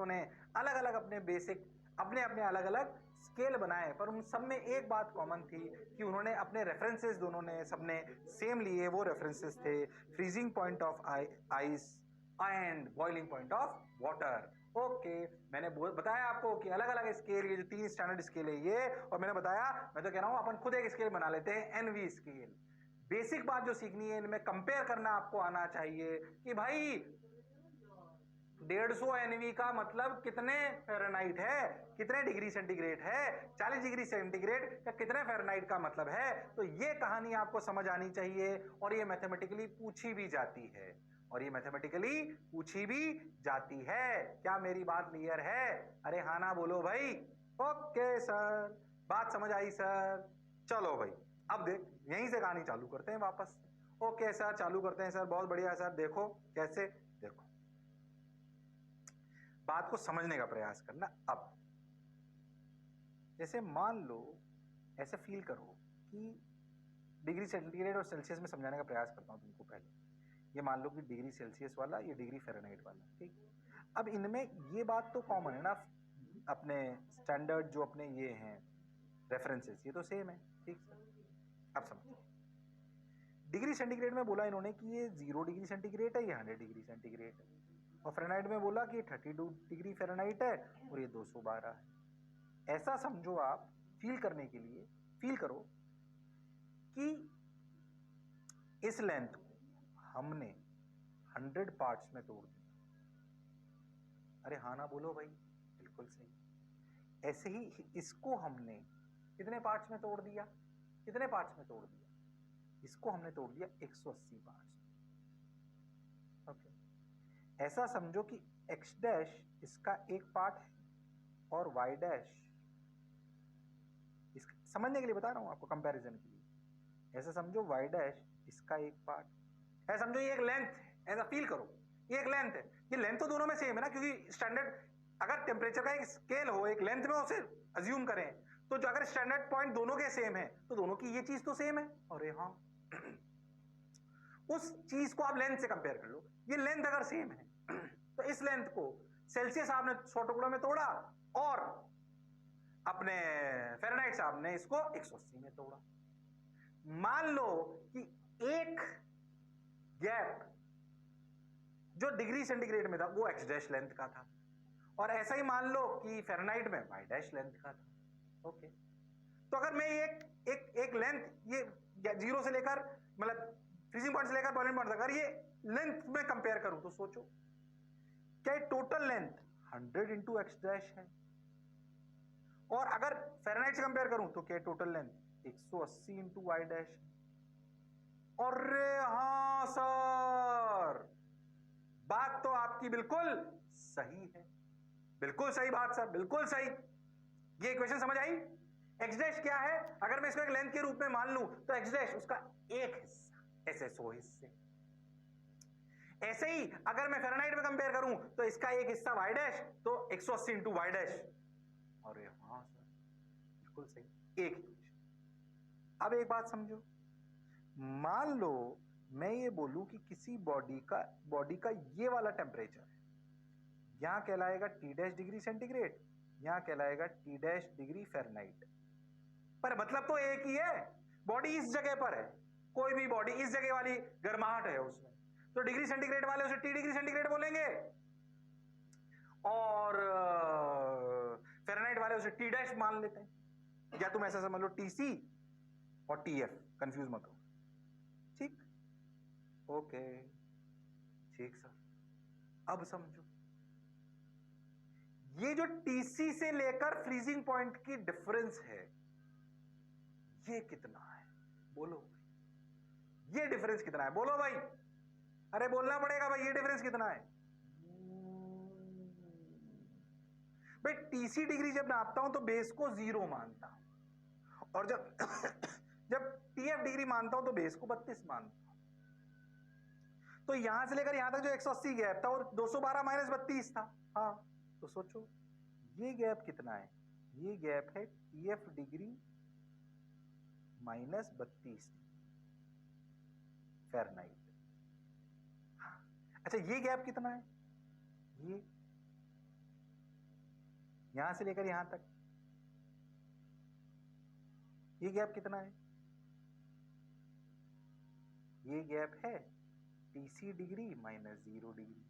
साइंटिस्टों ने अलग अलग अपने बेसिक अपने अपने अलग अलग स्केल बनाए, पर उन सब में एक बात कॉमन थी कि उन्होंने अपने रेफरेंसेस दोनों ने सबने सेम लिए। वो रेफरेंसेस थे freezing point of ice and boiling point of water. Okay, मैंने बताया आपको कि अलग अलग स्केल, ये जो 3 स्टैंडर्ड स्केल है ये, और मैंने बताया, मैं तो कह रहा हूं अपन खुद एक स्केल बना लेते हैं, एनवी स्केल। बेसिक बात जो सीखनी है, इनमें कंपेयर करना आपको आना चाहिए कि भाई 150 एनवी का मतलब कितने फ़ारेनहाइट है, कितने डिग्री सेंटीग्रेड है, 40 डिग्री सेंटीग्रेड या कितने फ़ारेनहाइट का मतलब है। तो ये कहानी आपको समझ आनी चाहिए, और ये मैथमेटिकली पूछी भी जाती है, क्या मेरी बात क्लियर है? अरे हाँ ना बोलो भाई। ओके सर, बात समझ आई सर। चलो भाई, अब देख यहीं से कहानी चालू करते हैं वापस। ओके सर, चालू करते हैं सर, बहुत बढ़िया सर। देखो कैसे, देखो बात को समझने का प्रयास करना। अब जैसे मान लो, ऐसे फील करो कि डिग्री सेंटीग्रेड और सेल्सियस में समझाने का प्रयास करता हूं तुमको। पहले ये मान लो कि डिग्री सेल्सियस वाला, ये डिग्री फ़ारेनहाइट वाला, ठीक। अब इनमें ये बात तो कॉमन है ना, अपने स्टैंडर्ड जो अपने ये हैं रेफरेंसेस, ये तो सेम है, ठीक सर। अब समझो, डिग्री सेंटीग्रेड में बोला इन्होंने कि ये 0 डिग्री सेंटीग्रेड है, ये 100 डिग्री सेंटीग्रेड है, और फ़ारेनहाइट में बोला कि 32 डिग्री फ़ारेनहाइट है और ये 212 है। ऐसा समझो आप, फील करने के लिए फील करो कि इस लेंथ को हमने 100 पार्ट्स में तोड़ दिया। अरे हाँ ना बोलो भाई, बिल्कुल सही। ऐसे ही इसको हमने कितने पार्ट्स में तोड़ दिया, कितने पार्ट्स में तोड़ दिया? इसको हमने तोड़ दिया 180 पार्ट्स में। ओके, ऐसा समझो कि x डैश इसका एक पार्ट है और y डैश, इसका समझने के लिए बता रहा हूं आपको, कंपैरिजन के लिए। ऐसा समझो y डैश इसका एक पार्ट, ऐसा समझो ये एक लेंथ है, ऐसा फील करो ये एक लेंथ है। ये लेंथ तो दोनों में सेम है ना, क्योंकि स्टैंडर्ड, अगर टेम्परेचर का एक स्केल हो, एक लेंथ में उसे अज्यूम करें, तो जो अगर स्टैंडर्ड पॉइंट दोनों के सेम है तो दोनों की ये चीज तो सेम है। अरे हाँ, उस चीज को आप लेंथ से कंपेयर कर लो। ये लेंथ अगर सेम है तो इस लेंथ को सेल्सियस आपने 100 टुकड़ों में तोड़ा और अपने फ़ारेनहाइट साहब ने इसको 180 में तोड़ा। मान लो कि एक गैप जो डिग्री सेंटीग्रेड में था वो x डैश लेंथ का था, और ऐसा ही मान लो कि फ़ारेनहाइट में y डैश लेंथ का था। ओके, तो अगर मैं एक लेंथ, ये 0 से लेकर, मतलब फ्रीजिंग पॉइंट से लेकर बॉइलिंग पॉइंट तक, अगर ये लेंथ में कंपेयर करूं तो सोचो, क्या टोटल लेंथ 100 इंटू एक्स डैश है, और अगर फ़ारेनहाइट से कंपेयर करूं तो क्या टोटल लेंथ 180 इंटू वाई डैश है। अरे हाँ सर, बात तो आपकी बिल्कुल सही है, बिल्कुल सही बात सर, बिल्कुल सही। ये इक्वेशन समझ आई? एक्स डैश क्या है, अगर मैं इसको एक लेंथ के रूप में मान लूं तो एक्स डैश उसका एक हिस्सा, ऐसे 100 हिस्से। ऐसे ही अगर मैं फ़ारेनहाइट में कंपेयर करूं तो इसका एक हिस्सा वाई डैश, तो 180 इंटू वाई डैश। अरे हाँ सर, बिल्कुल सही, एक इक्वेशन। अब एक बात समझो, मान लो मैं ये बोलूं कि किसी बॉडी का ये वाला टेम्परेचर है, यहां कहलाएगा टी डैश डिग्री सेंटीग्रेड, यहां कहलाएगा टी डैश डिग्री फ़ारेनहाइट, पर मतलब तो एक ही है। बॉडी इस जगह पर है, कोई भी बॉडी इस जगह वाली गर्माहट है उसमें, तो डिग्री सेंटीग्रेड वाले उसे टी डिग्री सेंटीग्रेड बोलेंगे, और फ़ारेनहाइट वाले उसे टी डैश मान लेते हैं। या तुम ऐसा समझ लो टीसी और टीएफ, कंफ्यूज मत हो, ठीक? ओके, ठीक सर। अब समझो, ये जो टीसी से लेकर फ्रीजिंग पॉइंट की डिफरेंस है, ये कितना है बोलो भाई, ये डिफरेंस कितना है बोलो भाई, अरे बोलना पड़ेगा भाई, ये डिफरेंस कितना है भाई? टीसी डिग्री जब नापता हूं तो बेस को 0 मानता हूं, और जब जब टीएफ डिग्री मानता हूं तो बेस को 32 मानता हूं। तो यहां से लेकर यहां तक जो 180 गैप था, और 212 माइनस 32 था। हाँ, तो सोचो ये गैप कितना है? ये गैप है टीएफ डिग्री माइनस 32 फ़ारेनहाइट। अच्छा, ये गैप कितना है? ये यहां से लेकर यहां तक ये गैप कितना है? ये गैप है TC डिग्री माइनस 0 डिग्री।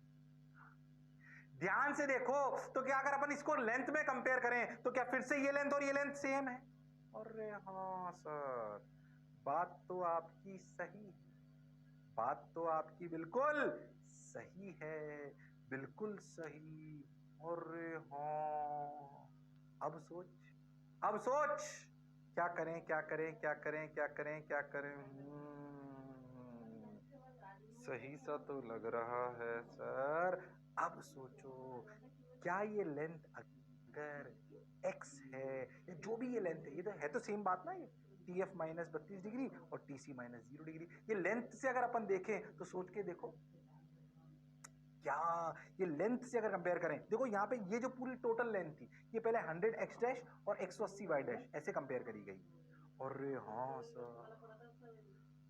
ध्यान से देखो तो क्या अगर अपन इसको लेंथ में कंपेयर करें तो क्या फिर से ये लेंथ और ये लेंथ सेम है? अरे हाँ सर, बात तो आपकी सही है, बात तो आपकी बिल्कुल सही है, बिल्कुल सही। अरे हाँ, अब सोच क्या करें क्या करें क्या करें क्या करें क्या करें। सही सा तो लग रहा है सर। अब सोचो, क्या ये लेंथ अगर x है या जो भी ये लेंथ है, ये तो है तो सेम बात ना, ये TF माइनस 32 डिग्री और TC माइनस 0 डिग्री। ये लेंथ से अगर अपन देखें तो सोच के देखो, क्या ये लेंथ से अगर कंपेयर करें, देखो यहाँ पे ये जो पूरी टोटल लेंथ थी ये पहले 100x डैश और 180y डैश ऐसे कंपेयर करी गई। अरे हाँ सर,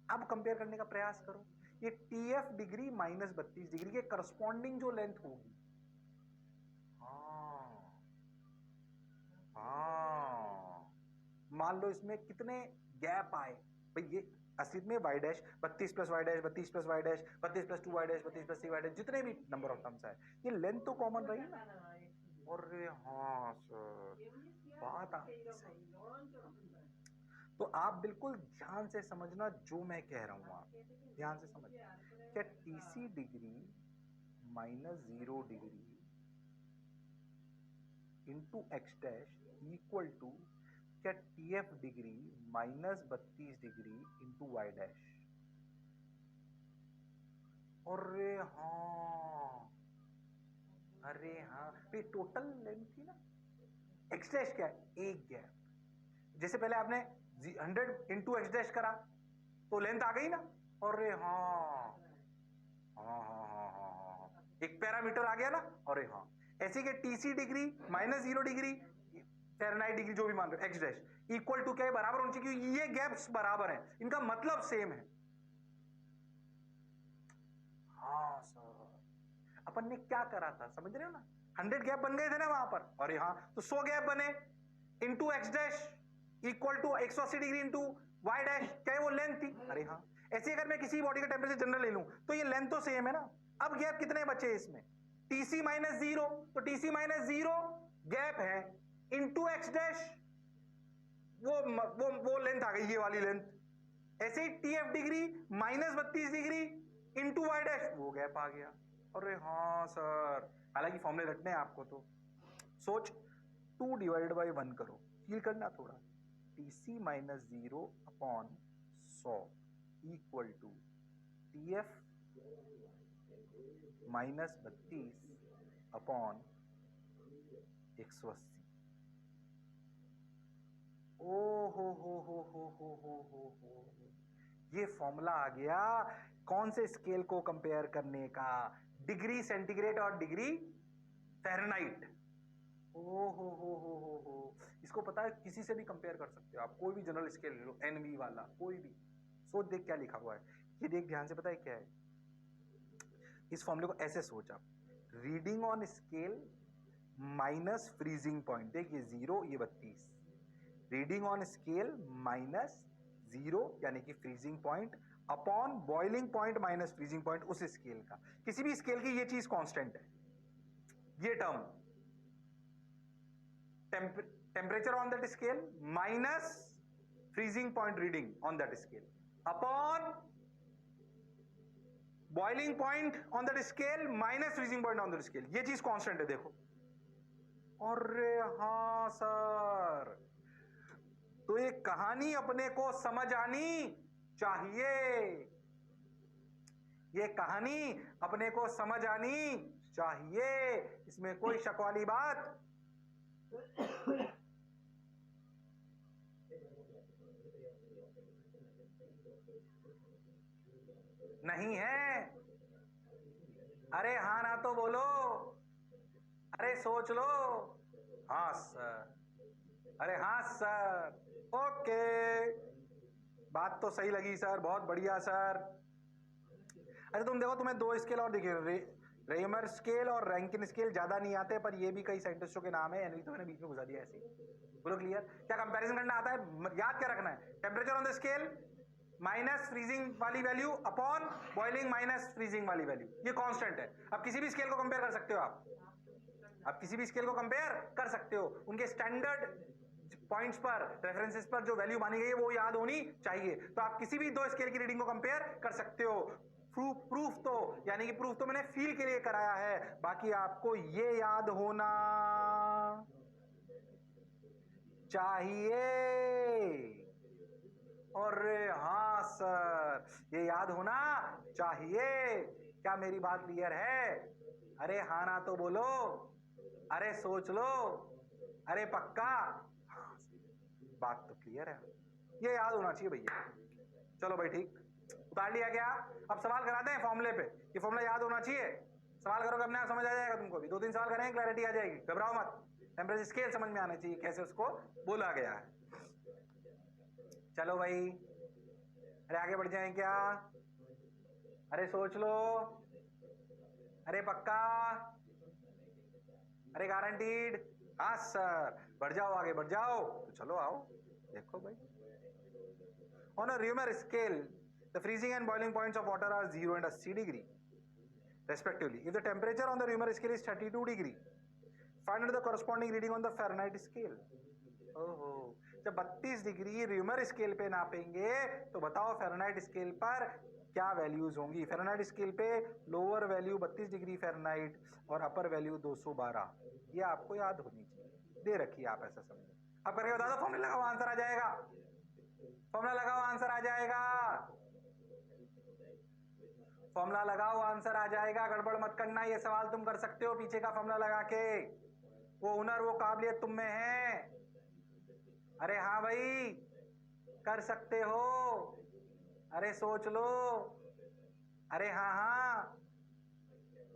अब कंपेयर करने का प्रयास करो, ये TF डिग्री माइनस 32 डिग्री के करस्पॉन्डिंग जो लेंथ होगी, हाँ मान लो इसमें कितने गैप आए भाई, ये असली में y dash 32 plus y dash 32 plus y dash 32 plus 2y dash 32 plus 3y dash, जितने भी नंबर ऑफ टर्म्स आए ये लेंथ तो कॉमन रही ना। अरे हाँ सर, बात आपकी सही। तो आप बिल्कुल ध्यान से समझना जो मैं कह रहा हूं, आप ध्यान से समझना, क्या TC degree minus 0 degree into x dash equal to क्या TF degree minus 32 degree into y dash. अरे हाँ, अरे हाँ, ये टोटल लेंथ थी ना, एक्स डैश क्या है, एक गैप। जैसे पहले आपने 100 इंटू एक्स डैश करा तो लेंथ आ गई ना। अरे हाँ हाँ हाँ हाँ हाँ हाँ, एक पैरामीटर आ गया ना। अरे हाँ, ऐसे के TC degree minus 0 degree Fahrenheit degree जो भी मान रहे एक्स डैश इक्वल टू क्या है, बराबर होनी चाहिए, क्योंकि ये गैप्स बराबर हैं, इनका मतलब सेम है। हाँ सर, अपन ने क्या करा था समझ रहे हो ना, 100 गैप बन गए थे ना वहां पर। अरे हाँ, तो 100 गैप बने into x dash equal to 180 degree into y dash, क्या है वो लेंथ थी। अरे हाँ, ऐसे अगर मैं किसी बॉडी का टेम्परेचर जनरल ले लूं तो ये लेंथ तो सेम है ना। अब गैप कितने बचे इसमें, TC माइनस 0, तो TC माइनस 0 गैप है इंटू एक्स डैश, वो लेंथ आ गई, ये वाली लेंथ। ऐसे ही TF degree minus 32 degree into y dash, वो गैप आ गया। अरे हाँ सर, हालांकि फॉर्मूले रटने हैं आपको, तो सोच 2 डिवाइडेड बाई 1 करो, फील करना थोड़ा, TC minus 0 upon 100 equal to TF minus 32 upon 180। ओ हो, ये फॉर्मूला आ गया कौन से स्केल को कंपेयर करने का, डिग्री सेंटीग्रेड और डिग्री फ़ारेनहाइट। ओ हो, इसको पता है किसी से भी कंपेयर कर सकते हो आप, कोई भी जनरल स्केल ले लो, NV वाला कोई भी। सोच देख क्या लिखा हुआ है, ये देख ध्यान से, पता है क्या है, इस फॉर्मूले को ऐसे सोच आप, reading on scale minus freezing point, देखिए 0 ये 32, रीडिंग ऑन स्केल माइनस 0 यानी कि freezing point upon boiling point minus freezing point, उस स्केल का, किसी भी स्केल की ये चीज कांस्टेंट है, ये term temperature on that scale minus freezing point reading on that scale upon boiling point on that scale minus freezing point on that scale, ये चीज कांस्टेंट है देखो। अरे हाँ सर, तो ये कहानी अपने को समझ आनी चाहिए, ये कहानी अपने को समझ आनी चाहिए, इसमें कोई शक वाली बात नहीं है। अरे हाँ ना तो बोलो, अरे सोच लो। हाँ सर, अरे हाँ सर, ओके, बात तो सही लगी सर, बहुत बढ़िया सर। अरे तुम देखो, तुम्हें 2 स्केल और दिखे, रेमर स्केल और रैंकिन स्केल ज्यादा नहीं आते, पर ये भी कई साइंटिस्टों के नाम है, यानी तो मैंने बीच में घुसा दिया ऐसे ही। बोलो क्लियर? क्या कंपैरिजन करना आता है? याद क्या रखना है? Temperature on the scale minus freezing वाली value upon boiling minus freezing वाली वैल्यू, ये कांस्टेंट है। अब किसी भी स्केल को कंपेयर कर सकते हो आप किसी भी स्केल को कंपेयर कर सकते हो, उनके स्टैंडर्ड पॉइंट्स पर, रेफरेंसेस पर जो वैल्यू मानी गई है वो याद होनी चाहिए। तो आप किसी भी दो स्केल की रीडिंग को कंपेयर कर सकते हो। प्रूफ तो यानी कि प्रूफ तो मैंने फील के लिए कराया है, बाकी आपको ये याद होना चाहिए। और हाँ सर, ये याद होना चाहिए। क्या मेरी बात क्लियर है? अरे हाँ ना तो बोलो, अरे सोच लो, अरे पक्का। बात तो क्लियर है, ये याद होना चाहिए भैया। चलो भाई ठीक, उतार लिया क्या? अब सवाल कराते हैं फॉर्मूले पे, ये फॉर्मूला याद होना चाहिए। सवाल करोगे अपने आप समझ आ जाएगा तुमको भी, 2-3 सवाल करेंगे, क्लैरिटी आ जाएगी, घबराओ मत। टेम्परेचर स्केल समझ में आना चाहिए कैसे उसको बोला गया है। चलो भाई, अरे आगे बढ़ जाएं क्या? अरे सोच लो, अरे पक्का, अरे गारंटीड? हाँ सर, बढ़ जाओ, आगे बढ़ जाओ। तो चलो आओ, देखो भाई। On a Reaumur scale, the freezing and boiling points of water are 0 and 80 degree respectively. If the temperature on the Reaumur scale is 32 degree, find the corresponding reading on the Fahrenheit scale. ओहो, जब 32 degree rumour scale पे नापेंगे तो बताओ Fahrenheit scale पर क्या values होंगी? Fahrenheit scale पे lower value 32 degree Fahrenheit और अपर वैल्यू 212, ये आपको याद होनी चाहिए, दे रखी है, आप ऐसा समझो। अब करके बता दो, फॉर्मूला लगाओ, आंसर आ जाएगा। फॉर्मूला लगाओ, आंसर आ जाएगा। फॉर्मूला लगाओ, आंसर आ जाएगा। गड़बड़ मत करना, ये सवाल तुम कर सकते हो पीछे का फॉर्मूला लगा के, वो हुनर वो काबिलियत तुम में है। अरे हाँ भाई, कर सकते हो, अरे सोच लो, अरे हाँ हाँ,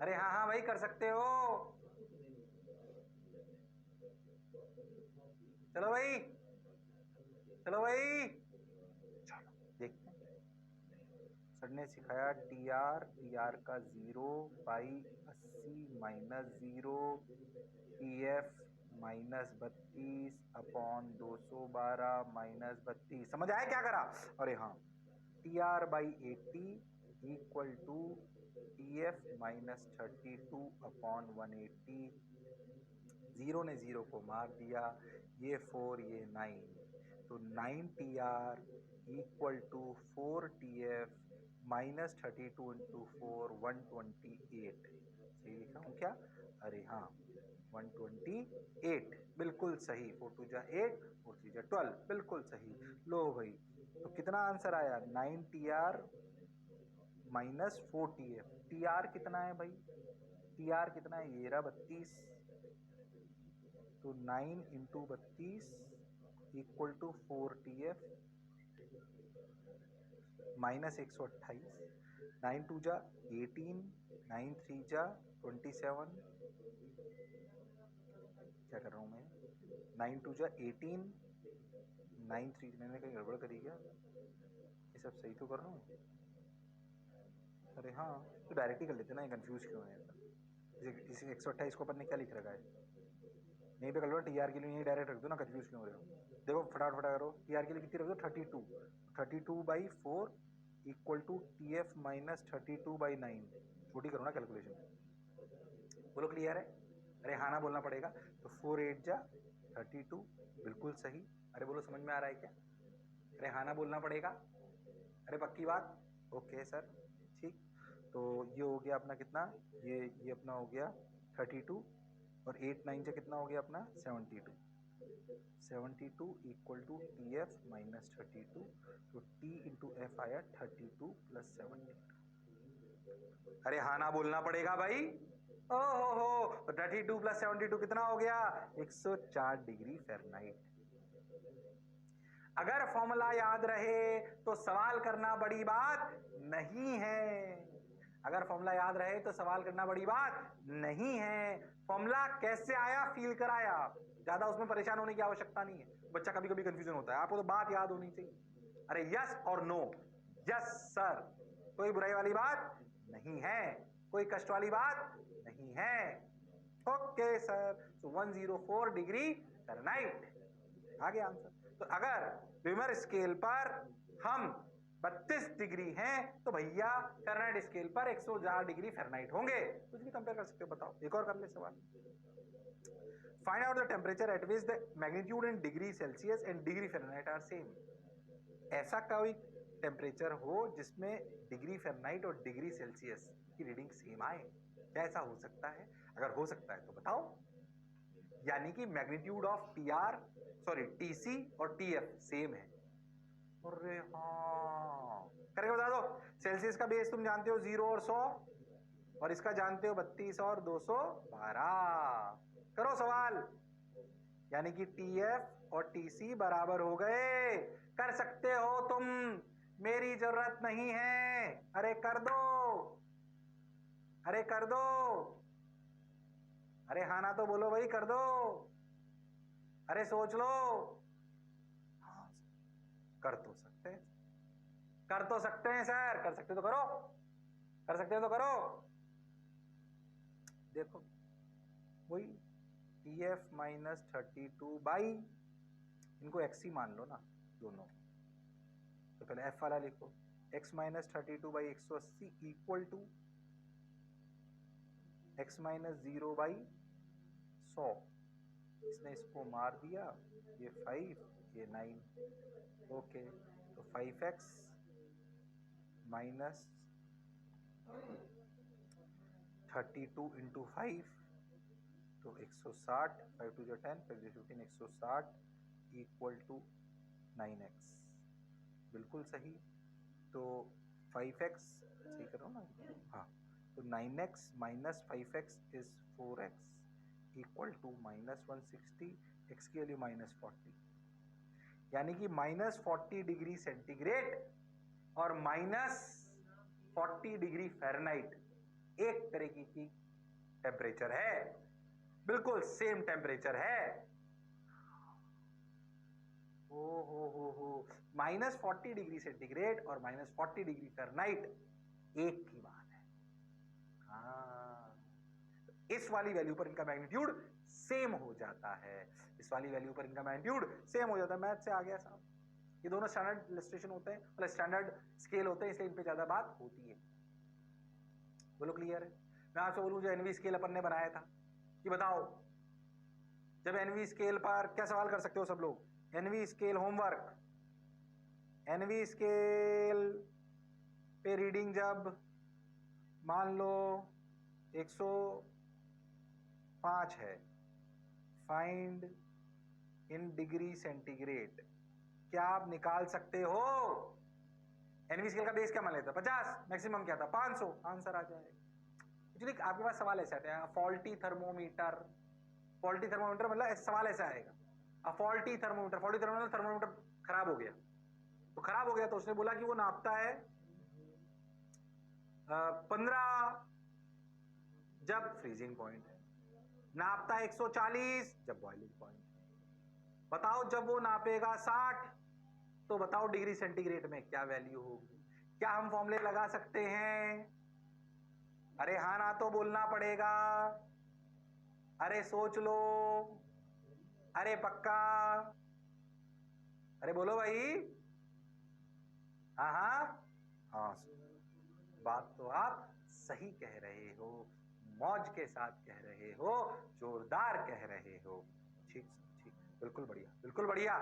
अरे हाँ हाँ भाई, कर सकते हो। चलो भाई, चलो भाई, चलो देखते हैं। सर ने सिखाया टीआर का 0/80 माइनस 0, टीएफ -32 अपॉन 212 -32। समझ आया क्या करा? अरे हाँ, TR/80 equal to TF -32 upon 180। Zero ने जीरो को मार दिया, ये 4 ये 9, तो 9 TR equal to 4 TF -32 into 4 128। सही लिखा हूँ क्या? अरे हाँ, 128, बिल्कुल सही। 4 2 जा 8, 4 3 जा 12, बिल्कुल सही। लो भाई, तो कितना आंसर आया? 9 TR माइनस 4 TF। TR कितना है भाई? TR कितना है? ये रहा 32, तो 9 into 32 equal to 4 TF minus 128। 9 2 जा 18, 9 3 जा 27, क्या कर रहा हूँ मैं? 9 2 जा 18, 9 3, मैंने कहीं गड़बड़ करी क्या? ये सब सही तो कर रहा हूँ? अरे हाँ, तो डायरेक्ट ही कर लेते ना, ये कंफ्यूज क्यों है? इस 128 को अपन ने क्या लिख रखा है? यहीं पे कर लो, TR के लिए यहीं डायरेक्ट रख दो ना, कंफ्यूज क्यों हो रहे हो? देखो फटाफट करो, TR के लिए कितनी रख दो? 32, 32/4 इक्वल टू TF माइनस 32/9। छोटी करो ना कैलकुलेशन। बोलो क्लियर है? अरे हाँ ना बोलना पड़ेगा। तो 4 8 जा 32, बिल्कुल सही। अरे बोलो समझ में आ रहा है क्या? अरे हाँ ना बोलना पड़ेगा। अरे पक्की बात? ओके सर, ठीक। तो ये हो गया अपना कितना, ये अपना हो गया 32, और 8 9 से कितना हो गया अपना? 72। 72 इक्वल टू TF माइनस 32, तो T इंटू F आया 32 प्लस 72। अरे हाँ ना बोलना पड़ेगा भाई। ओहो, 32 प्लस 72 कितना हो गया? 104 डिग्री फ़ारेनहाइट। अगर फॉर्मूला याद रहे तो सवाल करना बड़ी बात नहीं है। अगर फॉर्मूला याद रहे तो सवाल करना बड़ी बात नहीं है। फॉर्मूला कैसे आया, फील कराया, ज्यादा उसमें परेशान होने की आवश्यकता नहीं है। बच्चा कभी कभी कंफ्यूजन होता है, आपको तो बात याद होनी चाहिए। अरे यस और नो, यस सर, कोई बुराई वाली बात नहीं है। कोई कष्ट वाली बात नहीं है। ओके सर, तो 104 डिग्री फ़ारेनहाइट आ गया आंसर। तो अगर व्हीमर स्केल पर हम 32 डिग्री हैं तो भैया फ़ारेनहाइट स्केल पर 104 डिग्री फ़ारेनहाइट होंगे। कुछ भी कंपेयर कर सकते हो। बताओ, एक और कर ले सवाल। Find out the temperature at which the magnitude in degree Celsius and degree Fahrenheit are same. ऐसा कोई टेम्परेचर हो जिसमें डिग्री फ़ारेनहाइट और डिग्री सेल्सियस की रीडिंग सेम आए। क्या ऐसा हो सकता है? अगर हो सकता है तो बताओ। यानी कि मैग्नीट्यूड ऑफ टीसी और टीएफ सेम है। अरे हाँ, करके बता दो। सेल्सियस का बेस तुम जानते हो 0 और 100, और इसका जानते हो 32 और 212। करो सवाल। यानी कि टीएफ और टीसी बराबर हो गए। कर सकते हो तुम, मेरी जरूरत नहीं है। अरे कर दो, अरे कर दो, अरे हाँ ना तो बोलो भाई, कर दो। अरे सोच लो। हाँ, कर तो सकते हैं, कर तो सकते हैं सर, कर सकते तो करो, कर सकते हो तो करो। देखो वही TF माइनस 32 बाई, इनको एक्स ही मान लो ना दोनों। तो पहले F वाला लिखो, x minus 32 by 180 equal to x minus 0 by 100। इसने इसको मार दिया, ये 5 ये 9। ओके, तो 5x माइनस 32 इंटू 5 तो 160, 5 टू 10, 5 15, 160 इक्वल टू 9x। बिल्कुल सही। तो 5x सही करो ना, हाँ। तो 9x minus 5x is 4x equal to minus 160, x की वैल्यू माइनस 40। यानी कि माइनस 40 डिग्री सेंटीग्रेड और माइनस 40 डिग्री फ़ारेनहाइट एक तरीके की टेम्परेचर है, बिल्कुल सेम टेम्परेचर है। हो माइनस 40 डिग्री सेंटीग्रेड और माइनस 40 डिग्री फ़ारेनहाइट एक ही बात है। हाँ, इस वाली वैल्यू पर इनका मैग्नीट्यूड सेम हो जाता है, इस वाली वैल्यू पर इनका मैग्नीट्यूड सेम हो जाता है। मैथ से आ गया साहब। ये दोनों स्टैंडर्ड इलस्ट्रेशन होते हैं, मतलब स्टैंडर्ड स्केल होते हैं, इसलिए इन पे ज्यादा बात होती है। बोलो क्लियर है? मैं आपसे बोलूं जो एनवी स्केल अपन ने बनाया था, कि बताओ जब एनवी स्केल पर क्या सवाल कर सकते हो सब लोग? एनवी स्केल होमवर्क, एनवी स्केल पे रीडिंग जब मान लो 105 है, फाइंड इन डिग्री सेंटीग्रेड, क्या आप निकाल सकते हो? एनवी स्केल का बेस क्या मान लेता? 50, मैक्सिमम क्या था? 500। आंसर आ जाएगा। एक्चुअली आपके पास सवाल ऐसा आता है, फॉल्टी थर्मोमीटर, फॉल्टी थर्मोमीटर मतलब ऐसा सवाल ऐसा आएगा, faulty thermometer, faulty thermometer, thermometer खराब हो गया। तो खराब हो गया तो उसने बोला कि वो नापता है 15 जब फ्रीजिंग पॉइंट है, नापता है 140 जब बॉइलिंग पॉइंट है। बताओ जब वो नापेगा 60 तो बताओ डिग्री सेंटीग्रेड में क्या वैल्यू होगी? क्या हम फॉर्मूले लगा सकते हैं? अरे हाँ ना तो बोलना पड़ेगा। अरे सोच लो, अरे पक्का, अरे बोलो भाई। हाँ हाँ हाँ, बात तो आप सही कह रहे हो, मौज के साथ कह रहे हो, जोरदार कह रहे हो। ठीक ठीक, बिल्कुल बढ़िया, बिल्कुल बढ़िया।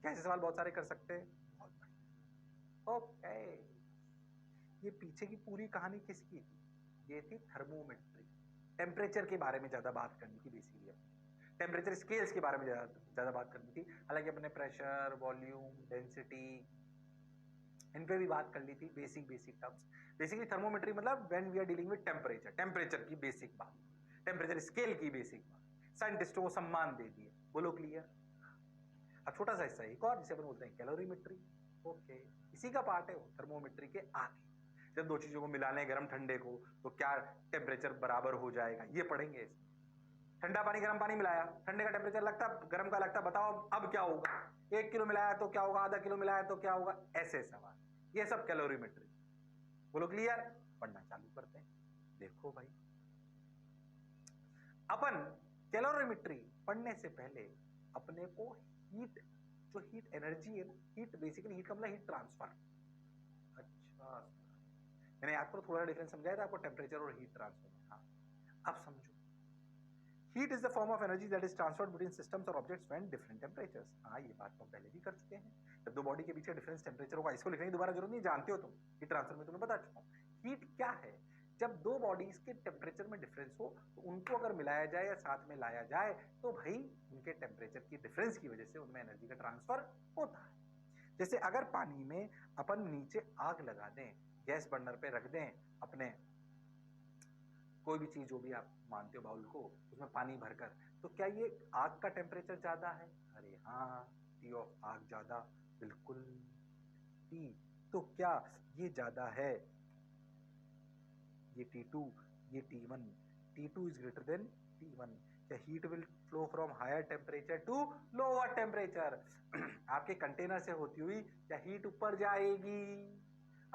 कैसे सवाल बहुत सारे कर सकते हैं, बहुत बढ़िया। ओके, ये पीछे की पूरी कहानी किसकी थी? ये थी थर्मोमेट्री, टेम्परेचर के बारे में ज्यादा बात करनी थी बेसिकली, टेम्परेचर स्केल्स के बारे में ज्यादा बात करनी थी। हालांकि अपने प्रेशर, वॉल्यूम, डेंसिटी, इन पे भी बात कर ली थी, बेसिक टर्म्स। बेसिकली थर्मोमेट्री मतलब when we are dealing with temperature, temperature की बेसिक बात, टेम्परेचर स्केल की बेसिक बात, साइंटिस्टों को सम्मान दे दिए। बोलो क्लियर? अब छोटा सा हिस्सा एक और, जिसे अपन बोलते हैं कैलोरीमेट्री। ओके, इसी का पार्ट है वो, थर्मोमेट्री के आगे। जब दो चीजों को मिला लें, गर्म ठंडे को, तो क्या टेम्परेचर बराबर हो जाएगा, ये पढ़ेंगे। ठंडा पानी गर्म पानी मिलाया, ठंडे का टेम्परेचर लगता, गर्म का लगता, बताओ अब क्या होगा? 1 किलो मिलाया तो क्या होगा, आधा किलो मिलाया तो क्या होगा? ऐसे सवाल, ये सब कैलोरीमेट्री। बोलो क्लियर? पढ़ना चालू करते हैं। देखो भाई, अपन कैलोरीमेट्री पढ़ने से पहले अपने को हीट, जो हीट एनर्जी है ना, हीट बेसिकली हीट का मतलब हीट ट्रांसफर। अच्छा, मैंने याद करो थोड़ा डिफरेंस समझाया था आपको टेम्परेचर और हीट ट्रांसफर में। हाँ, अब समझो, heat is the form of energy that is transferred between systems और ऑब्जेक्ट्स व्हेन डिफरेंट टेम्परेचर्स। हाँ, ये बात तो हम पहले भी कर चुके हैं। जब दो बॉडी के बीच डिफरेंस टेम्परेचर होगा, इसको लिखने की दोबारा जरूरत नहीं, जानते हो तुम, हीट ट्रांसफर में तुम्हें बता चुका हूँ। हीट क्या है? जब दो बॉडीज के टेम्परेचर में डिफरेंस हो तो उनको अगर मिलाया जाए या साथ में लाया जाए तो भाई उनके टेम्परेचर की डिफरेंस की वजह से उनमें एनर्जी का ट्रांसफर होता है। जैसे अगर पानी में अपन नीचे आग लगा दें, गैस बर्नर पे रख दें अपने कोई भी चीज जो भी आप मानते हो बाउल को, उसमें पानी भरकर, तो क्या ये आग का टेम्परेचर ज्यादा है? अरे हाँ, टी ऑफ आग ज्यादा, बिल्कुल टी। तो क्या ये ज्यादा है? ये T2, ये T1, T2 is greater than T1। The heat will flow from higher temperature to lower temperature। आपके कंटेनर से होती हुई क्या हीट ऊपर जाएगी?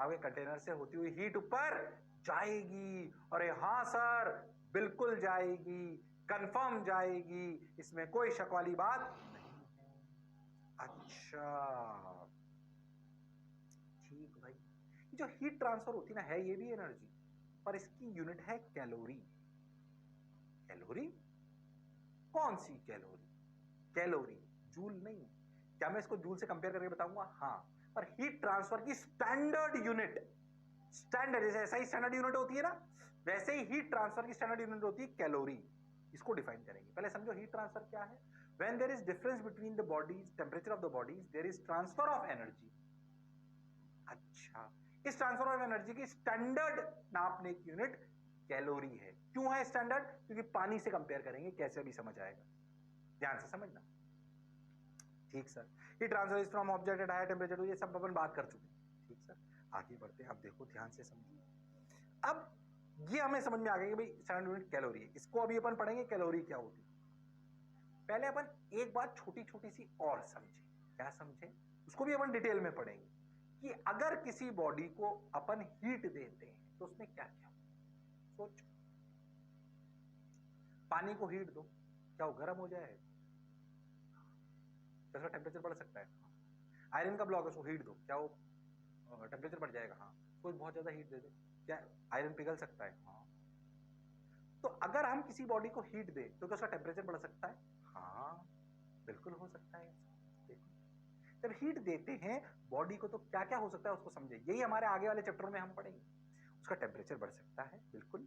आपके कंटेनर से होती हुई हीट ऊपर जाएगी। अरे हाँ सर, बिल्कुल जाएगी, कंफर्म जाएगी, इसमें कोई शक वाली बात नहीं है। अच्छा ठीक भाई, जो हीट ट्रांसफर होती ना, है ये भी एनर्जी, पर इसकी यूनिट है कैलोरी। कैलोरी? कौन सी कैलोरी? कैलोरी, जूल नहीं। क्या मैं इसको जूल से कंपेयर करके बताऊंगा? हाँ, पर हीट ट्रांसफर की स्टैंडर्ड यूनिट, स्टैंडर्ड जैसे ऐसा ही स्टैंडर्ड यूनिट होती है ना, वैसे ही हीट ट्रांसफर की स्टैंडर्ड यूनिट होती है कैलोरी। इसको डिफाइन करेंगे। पहले समझो हीट ट्रांसफर क्या है। When there is difference between the bodies, temperature of the bodies, there is transfer of energy। अच्छा, इस ट्रांसफर ऑफ एनर्जी की स्टैंडर्ड नापने की यूनिट कैलोरी है। क्यों है स्टैंडर्ड? क्योंकि पानी से कंपेयर करेंगे, कैसे भी समझ आएगा, ध्यान से समझना। ठीक sir, heat transfer is from object at higher temperature to, ये सब अपन बात कर चुके हैं। ठीक सर, आगे बढ़ते हैं। अब देखो ध्यान से समझिए, अब ये हमें समझ में आ गया कि भाई स्टैंडर्ड यूनिट कैलोरी है। इसको अभी अपन पढ़ेंगे कैलोरी क्या होती है। पहले अपन एक बात छोटी छोटी सी और समझे। क्या समझे? उसको भी अपन डिटेल में पढ़ेंगे कि अगर किसी बॉडी को अपन हीट देते हैं तो उसमें क्या क्या होता है। सोचो, पानी को हीट दो, क्या वो गर्म हो जाएगा? उसका टेम्परेचर बढ़ सकता है। आयरन का ब्लॉक है, उसको हीट दो, क्या वो टेम्परेचर बढ़ जाएगा? हाँ। कोई बहुत ज्यादा हीट दे दे, क्या आयरन पिघल सकता है? हाँ। तो अगर हम किसी बॉडी को हीट दें तो क्या उसका टेम्परेचर बढ़ सकता है? हाँ, बिल्कुल हो सकता है। देखो, जब हीट देते हैं बॉडी को तो क्या क्या हो सकता है उसको समझे। यही हमारे आगे वाले चैप्टर में हम पढ़ेंगे। उसका टेम्परेचर बढ़ सकता है, बिल्कुल।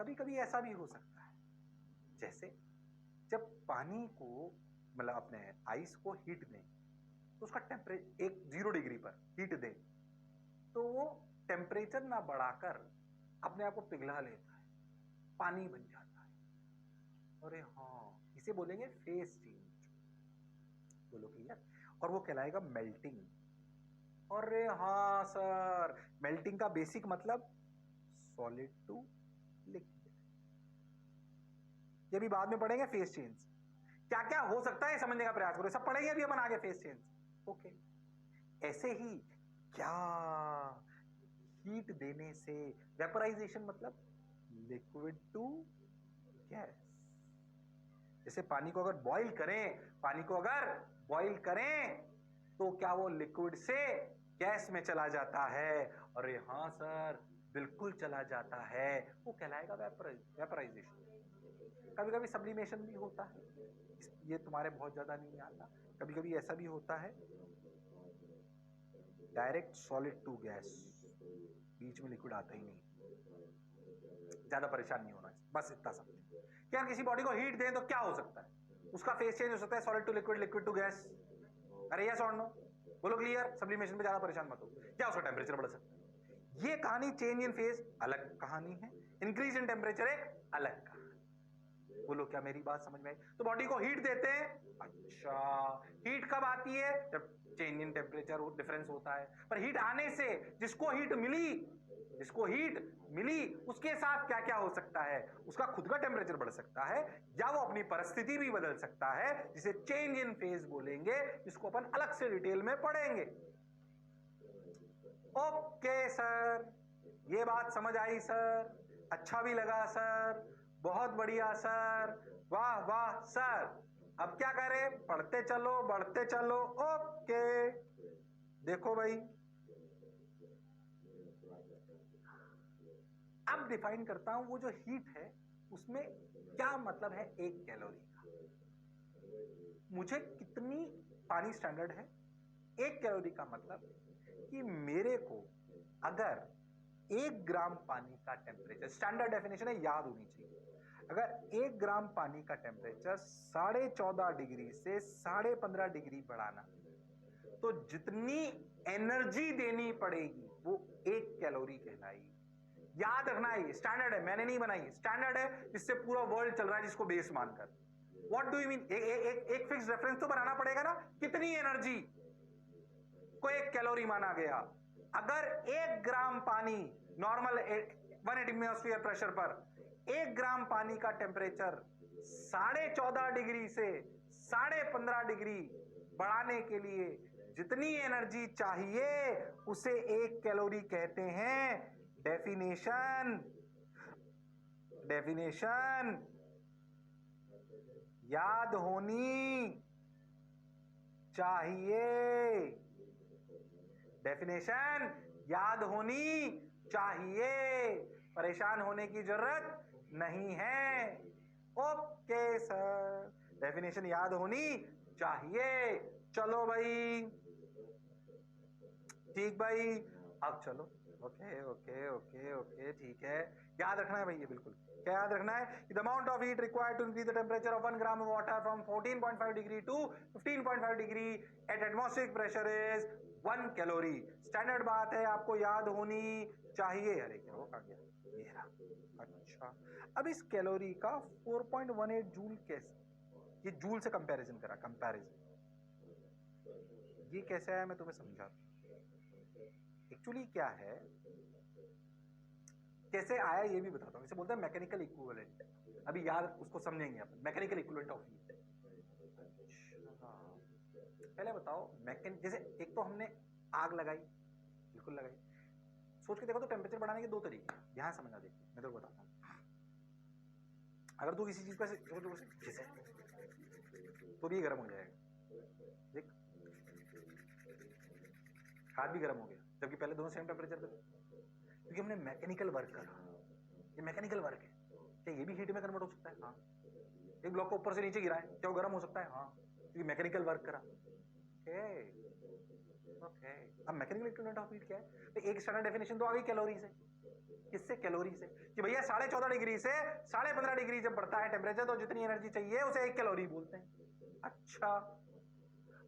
कभी कभी ऐसा भी हो सकता है, जैसे जब पानी को मतलब अपने आइस को हीट दें तो उसका टेम्परेचर एक 0 डिग्री पर हीट दें तो वो टेम्परेचर ना बढ़ाकर अपने आप को पिघला लेता है, पानी बन जाता है। अरे हाँ, इसे बोलेंगे फेज चेंज। बोलो क्लियर? और वो कहलाएगा मेल्टिंग। अरे हाँ सर, मेल्टिंग का बेसिक मतलब सॉलिड टू लिक्विड। ये भी बाद में पढ़ेंगे फेज चेंज। क्या क्या हो सकता है समझने का प्रयास करो, सब पढ़ेंगे अभी अपन आगे फेज चेंज। ओके, ऐसे ही क्या हीट देने से वेपराइजेशन मतलब लिक्विड टू गैस। जैसे पानी को अगर बॉईल करें, पानी को अगर बॉईल करें तो क्या वो लिक्विड से गैस में चला जाता है? अरे हाँ सर, बिल्कुल चला जाता है, वो कहलाएगा वेपराइजेशन। कभी कभी सब्लिमेशन भी होता है, ये तुम्हारे बहुत ज्यादा नहीं आता। कभी कभी ऐसा भी होता है डायरेक्ट सॉलिड टू गैस, बीच में लिक्विड आता ही नहीं। ज्यादा परेशान नहीं होना, बस इतना समझो कि हम किसी बॉडी को हीट दें तो क्या हो सकता है। उसका फेस चेंज हो सकता है, solid to liquid, liquid to gas. अरे यस और नो, बोलो क्लियर? सब्लिमेशन में ज्यादा परेशान मत हो। क्या उसका टेम्परेचर बढ़ सकता है। ये कहानी चेंज इन फेज अलग कहानी है, इंक्रीज इन टेम्परेचर एक अलग कहानी। बोलो क्या मेरी बात समझ में आई? तो बॉडी को हीट देते हैं, अच्छा, हीट कब आती है? जब चेंज इन टेम्परेचर डिफरेंस होता है। पर हीट आने से जिसको हीट मिली, जिसको हीट मिली उसके साथ क्या क्या हो सकता है? उसका खुद का टेम्परेचर बढ़ सकता है या वो अपनी परिस्थिति भी बदल सकता है, जिसे चेंज इन फेज बोलेंगे, जिसको अपन अलग से डिटेल में पढ़ेंगे। ओके सर, ये बात समझ आई सर? अच्छा भी लगा सर? बहुत बढ़िया सर, वाह वाह सर। अब क्या करें? पढ़ते चलो, बढ़ते चलो। ओके, देखो भाई, अब डिफाइन करता हूं वो जो हीट है उसमें क्या मतलब है एक कैलोरी का। मुझे कितनी पानी स्टैंडर्ड है? एक कैलोरी का मतलब कि मेरे को अगर 1 ग्राम पानी का टेम्परेचर, स्टैंडर्ड डेफिनेशन है, याद होनी चाहिए। अगर 1 ग्राम पानी का टेम्परेचर 14.5 डिग्री से 15.5 डिग्री बढ़ाना, तो जितनी एनर्जी देनी पड़ेगी वो 1 कैलोरी कहलाएगी। याद रखना है, ये स्टैंडर्ड है, मैंने नहीं बनाई, स्टैंडर्ड है जिससे पूरा वर्ल्ड चल रहा है, जिसको बेस मानकर। What do you mean? एक फिक्स रेफरेंस तो बनाना पड़ेगा ना, कितनी एनर्जी को 1 कैलोरी माना गया। अगर 1 ग्राम पानी नॉर्मल 180 एटमॉस्फेयर प्रेशर पर 1 ग्राम पानी का टेम्परेचर 14.5 डिग्री से 15.5 डिग्री बढ़ाने के लिए जितनी एनर्जी चाहिए उसे 1 कैलोरी कहते हैं। डेफिनेशन, डेफिनेशन याद होनी चाहिए, डेफिनेशन याद होनी चाहिए, परेशान होने की जरूरत नहीं है। ओके सर, डेफिनेशन याद होनी चाहिए। चलो भाई, ठीक भाई, अब चलो। ओके ओके ओके ओके, ठीक है। याद रखना है भाई, ये बिल्कुल क्या याद रखना है कि the amount of heat required to increase the temperature of 1 gram of water from 14.5 degree to 15.5 degree at atmospheric pressure is 1 calorie. Standard बात है, आपको याद होनी चाहिए। अरे क्या वो कहा गया, ये रहा। अच्छा, अब इस कैलोरी का 4.18 जूल कैसे, ये जूल से कंपैरिजन करा, कंपैरिजन ये कैसे आया मैं तुम्हें समझा। एक्चुअली क्या है, कैसे आया ये भी बताता हूं। इसे बोलते हैं मैकेनिकल इक्विवेलेंट। अभी यार उसको समझेंगे अपन, मैकेनिकल इक्विवेलेंट ऑफ हीट। पहले बताओ जैसे एक तो हमने आग लगाई, बिल्कुल लगाई, सोच के देखो तो टेम्परेचर बढ़ाने के 2 तरीके, ध्यान समझना। देखिए मैं तो बताता हूं, अगर तू किसी चीज को जैसे तो भी गर्म हो जाएगा। देख, हाथ भी गर्म हो गया, जबकि पहले दोनों सेम टेम्परेचर पे थे, क्योंकि हमने मैकेनिकल वर्क करा। ये मैकेनिकल वर्क है, क्या ये भी हीट में कन्वर्ट हो सकता है? हाँ। एक ब्लॉक को ऊपर से नीचे गिरा है, क्या वो गर्म हो सकता है? हाँ, क्योंकि मैकेनिकल वर्क करा। ओके, अब मैकेनिकल इक्विवेलेंट ऑफ हीट क्या है? तो एक स्टैंडर्ड डेफिनेशन तो आ गई कैलोरी से। किससे? कैलोरी से, कि भैया 14.5 डिग्री से 15.5 डिग्री जब बढ़ता है टेम्परेचर तो जितनी एनर्जी चाहिए उसे 1 कैलोरी बोलते हैं। अच्छा,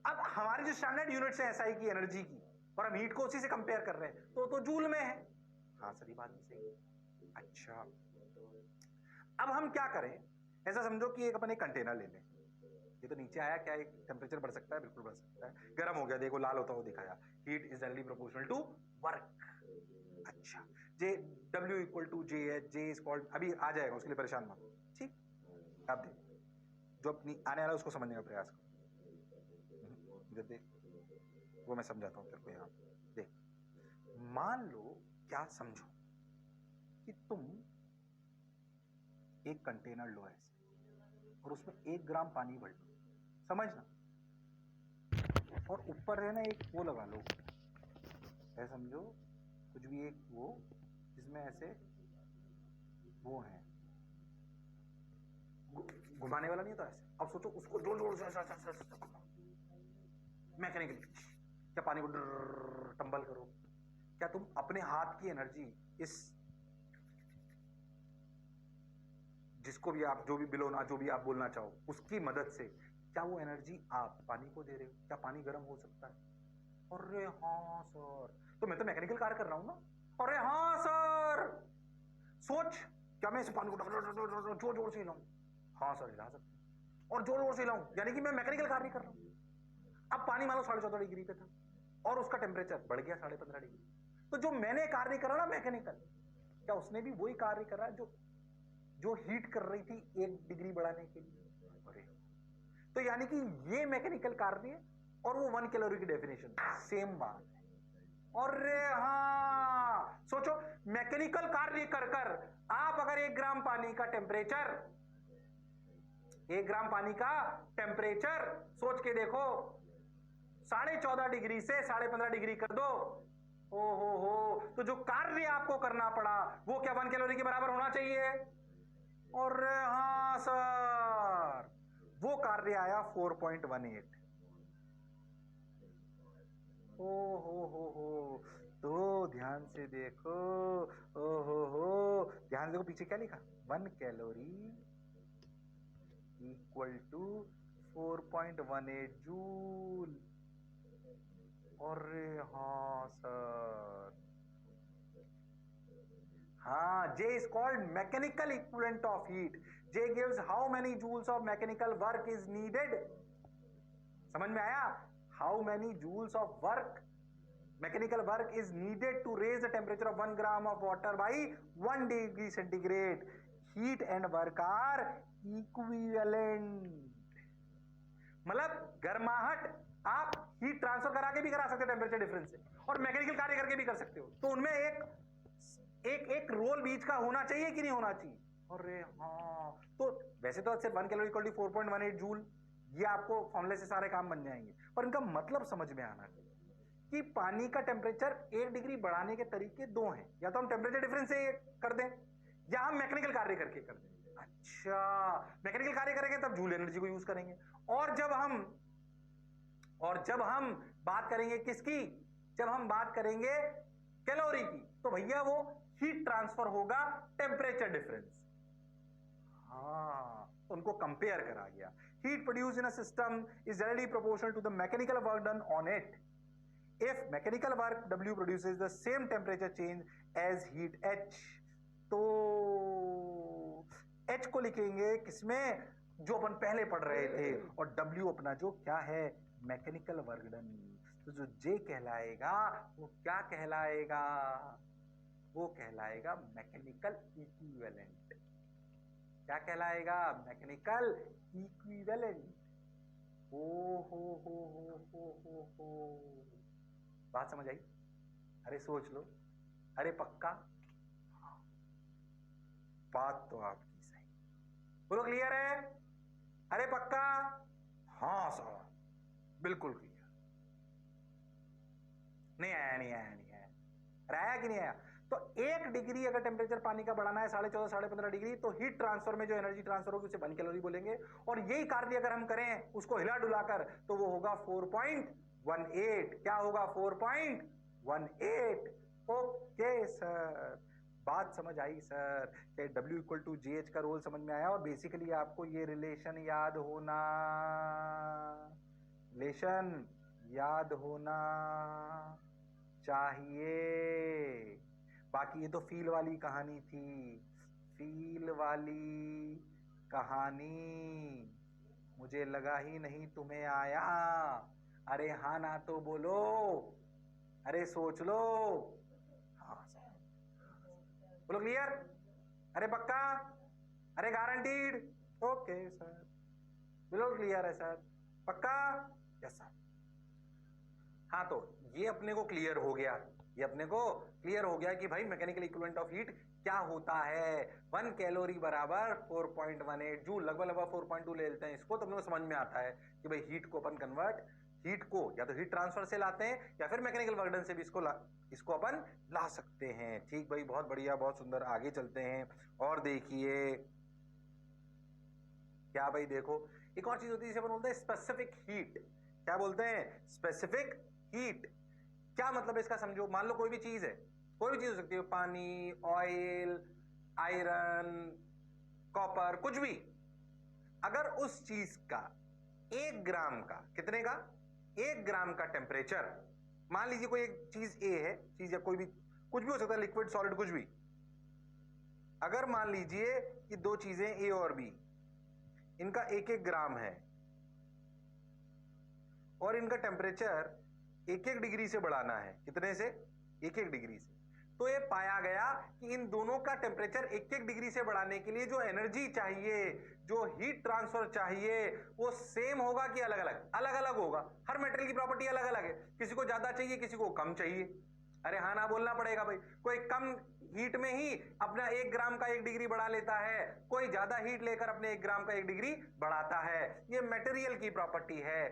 अब हमारी जो स्टैंडर्ड यूनिट्स है एसआई की एनर्जी की, और हम हीट को उसी से कंपेयर कर रहे हैं, तो जूल में है। हाँ सर, ये बात भी सही है। अच्छा, अब हम क्या करें, ऐसा समझो कि एक अपने कंटेनर ले लें। ये तो नीचे आया, क्या एक टेम्परेचर बढ़ सकता है? बिल्कुल बढ़ सकता है। गर्म हो गया, देखो लाल होता हुआ दिखाया। Heat is directly proportional to work. अच्छा, J W equal to J H, J is called, अभी आ जाएगा, उसके लिए परेशान मत। ठीक, अब देख, जो अपनी आने वाला उसको समझने का प्रयास करो। देख, वो मैं समझाता हूँ तेरे को। यहाँ देख, मान लो, क्या समझो कि तुम एक कंटेनर लो ऐसे, और उसमें 1 ग्राम पानी भर लो, समझना, और ऊपर है ना एक वो लगा लो, ऐसा समझो कुछ भी, एक वो जिसमें ऐसे वो है घुमाने वाला, नहीं होता ऐसे। अब सोचो उसको जोर जोर से मैकेनिकली, क्या पानी को टंबल करो। क्या तुम अपने हाथ की एनर्जी इस, जिसको भी आप जो भी बिलोना, जो भी आप बोलना चाहो, उसकी मदद से क्या वो एनर्जी आप पानी को दे रहे हो? क्या पानी गर्म हो सकता है? अरे हाँ सर, तो मैं तो मैकेनिकल कार्य कर रहा हूं ना। अरे हाँ सर, सोच, क्या मैं इस पानी को जोर जोर से हिलाऊं? हाँ सर, हिला सकते हैं, और जोर जोर से हिलाऊं, यानी कि मैं मैकेनिकल कार्य कर रहा हूं। अब पानी मान लो 14.5 डिग्री पे था, और उसका टेम्परेचर बढ़ गया 15.5 डिग्री, तो जो मैंने कार्य करा ना मैकेनिकल, क्या उसने भी वही कार्य करा जो हीट कर रही थी 1 डिग्री बढ़ाने के लिए? अरे, तो यानी कि ये मैकेनिकल कार्य और वो 1 कैलोरी की डेफिनेशन सेम बात है। अरे हाँ, सोचो मैकेनिकल कार्य कर कर आप अगर 1 ग्राम पानी का टेम्परेचर, 1 ग्राम पानी का टेम्परेचर सोच के देखो 14.5 डिग्री से 15.5 डिग्री कर दो, ओ हो, तो जो कार्य आपको करना पड़ा वो क्या 1 कैलोरी के बराबर होना चाहिए? और हाँ सर, वो कार्य आया 4.18। ओ हो, तो ध्यान से देखो, ओ हो, ध्यान से देखो पीछे क्या लिखा, 1 कैलोरी इक्वल टू 4.18 जूल। अरे हाँ सर, हाँ, J is called mechanical equivalent of heat. J gives how many joules of mechanical work is needed. समझ में आया? How many joules of work, mechanical work is needed to raise the temperature of 1 gram of water by 1 degree centigrade. Heat and work are equivalent. मतलब गर्माहट आप heat transfer करा के भी करा सकते हो टेम्परेचर डिफरेंस से, और मैकेनिकल कार्य करके भी कर सकते हो, तो उनमें एक रोल बीच का होना चाहिए कि नहीं होना चाहिए? अरे हाँ, तो वैसे तो सिर्फ 1 कैलोरी इक्वल टू 4.18 जूल, ये आपको फॉर्मूले से सारे काम बन जाएंगे, पर इनका मतलब समझ में आना चाहिए कि पानी का टेम्परेचर 1 डिग्री बढ़ाने के तरीके 2 हैं, या तो हम टेम्परेचर डिफरेंस से कर दें या हम मैकेनिकल कार्य करके कर दें। अच्छा, मैकेनिकल कार्य करेंगे तब जूल एनर्जी को यूज करेंगे, और जब हम बात करेंगे किसकी, जब हम बात करेंगे कैलोरी की, तो भैया वो हीट ट्रांसफर होगा टेम्परेचर डिफरेंस। हाँ, तो उनको कंपेयर करा गया। Heat produce in a system is directly proportional to the mechanical work done on it. If mechanical work W produces the same temperature change as heat H, तो H को लिखेंगे किसमें, जो अपन पहले पढ़ रहे थे, और W अपना जो क्या है, मैकेनिकल वर्क डन। तो जो J कहलाएगा वो क्या कहलाएगा, वो कहलाएगा मैकेनिकल इक्विवेलेंट। क्या कहलाएगा, मैकेनिकल इक्विवेलेंट। ओ हो, बात समझ आई? अरे सोच लो, अरे पक्का, बात तो आपकी सही, बोलो क्लियर है? अरे पक्का, हाँ सर बिल्कुल क्लियर। नहीं आया अरे आया कि नहीं आया? तो 1 डिग्री अगर टेम्परेचर पानी का बढ़ाना है 14.5 15.5 डिग्री, तो हीट ट्रांसफर में जो एनर्जी ट्रांसफर होगी उसे 1 कैलोरी बोलेंगे, और यही कार्य अगर हम करें उसको हिला डुलाकर, तो वो होगा 4.18। क्या होगा, 4.18। ओके सर, बात समझ आई सर, कि W इक्वल टू JH का रोल समझ में आया, और बेसिकली आपको ये रिलेशन याद होना चाहिए। बाकी ये तो फील वाली कहानी थी, फील वाली कहानी, मुझे लगा ही नहीं तुम्हें आया। अरे हाँ ना तो बोलो, अरे सोच लो, हाँ बोलो क्लियर, अरे पक्का, अरे गारंटीड, ओके सर, बिल्कुल क्लियर है सर, पक्का, यस सर। हाँ, तो ये अपने को क्लियर हो गया, कि भाई मैकेनिकल इक्विवेलेंट ऑफ हीट क्या होता है। 1 कैलोरी बराबर 4.18 जूल, लगभग 4.2 ले लेते हैं इसको, तो अपने को समझ में आता है कि भाई हीट को अपन हीट को या तो हीट ट्रांसफर से लाते हैं या फिर मैकेनिकल वर्क डन से भी इसको अपन ला सकते हैं। ठीक भाई, बहुत बढ़िया, बहुत सुंदर, आगे चलते हैं और देखिए क्या भाई, देखो एक और चीज होती है जिसे अपन बोलते हैं स्पेसिफिक हीट। क्या बोलते हैं, स्पेसिफिक हीट। क्या मतलब है इसका, समझो, मान लो कोई भी चीज है, कोई भी चीज हो सकती है, पानी, ऑयल, आयरन, कॉपर, कुछ भी, अगर उस चीज का 1 ग्राम का, कितने का, 1 ग्राम का टेम्परेचर, मान लीजिए कोई एक चीज ए है, चीज या कोई भी, कुछ भी हो सकता है, लिक्विड सॉलिड कुछ भी, अगर मान लीजिए कि 2 चीजें ए और बी, इनका 1-1 ग्राम है, और इनका टेम्परेचर 1-1 डिग्री से बढ़ाना है, कितने से, 1-1 डिग्री से, तो ये पाया गया कि इन दोनों का टेम्परेचर 1-1 डिग्री से बढ़ाने के लिए जो एनर्जी चाहिए, जो हीट ट्रांसफर चाहिए, वो सेम होगा कि अलग अलग होगा। हर मेटेरियल की प्रॉपर्टी अलग अलग है, किसी को ज्यादा चाहिए, किसी को कम चाहिए। अरे हाँ ना बोलना पड़ेगा भाई। कोई कम हीट में ही अपना 1 ग्राम का 1 डिग्री बढ़ा लेता है, कोई ज्यादा हीट लेकर अपने 1 ग्राम का 1 डिग्री बढ़ाता है। ये मटेरियल की प्रॉपर्टी है।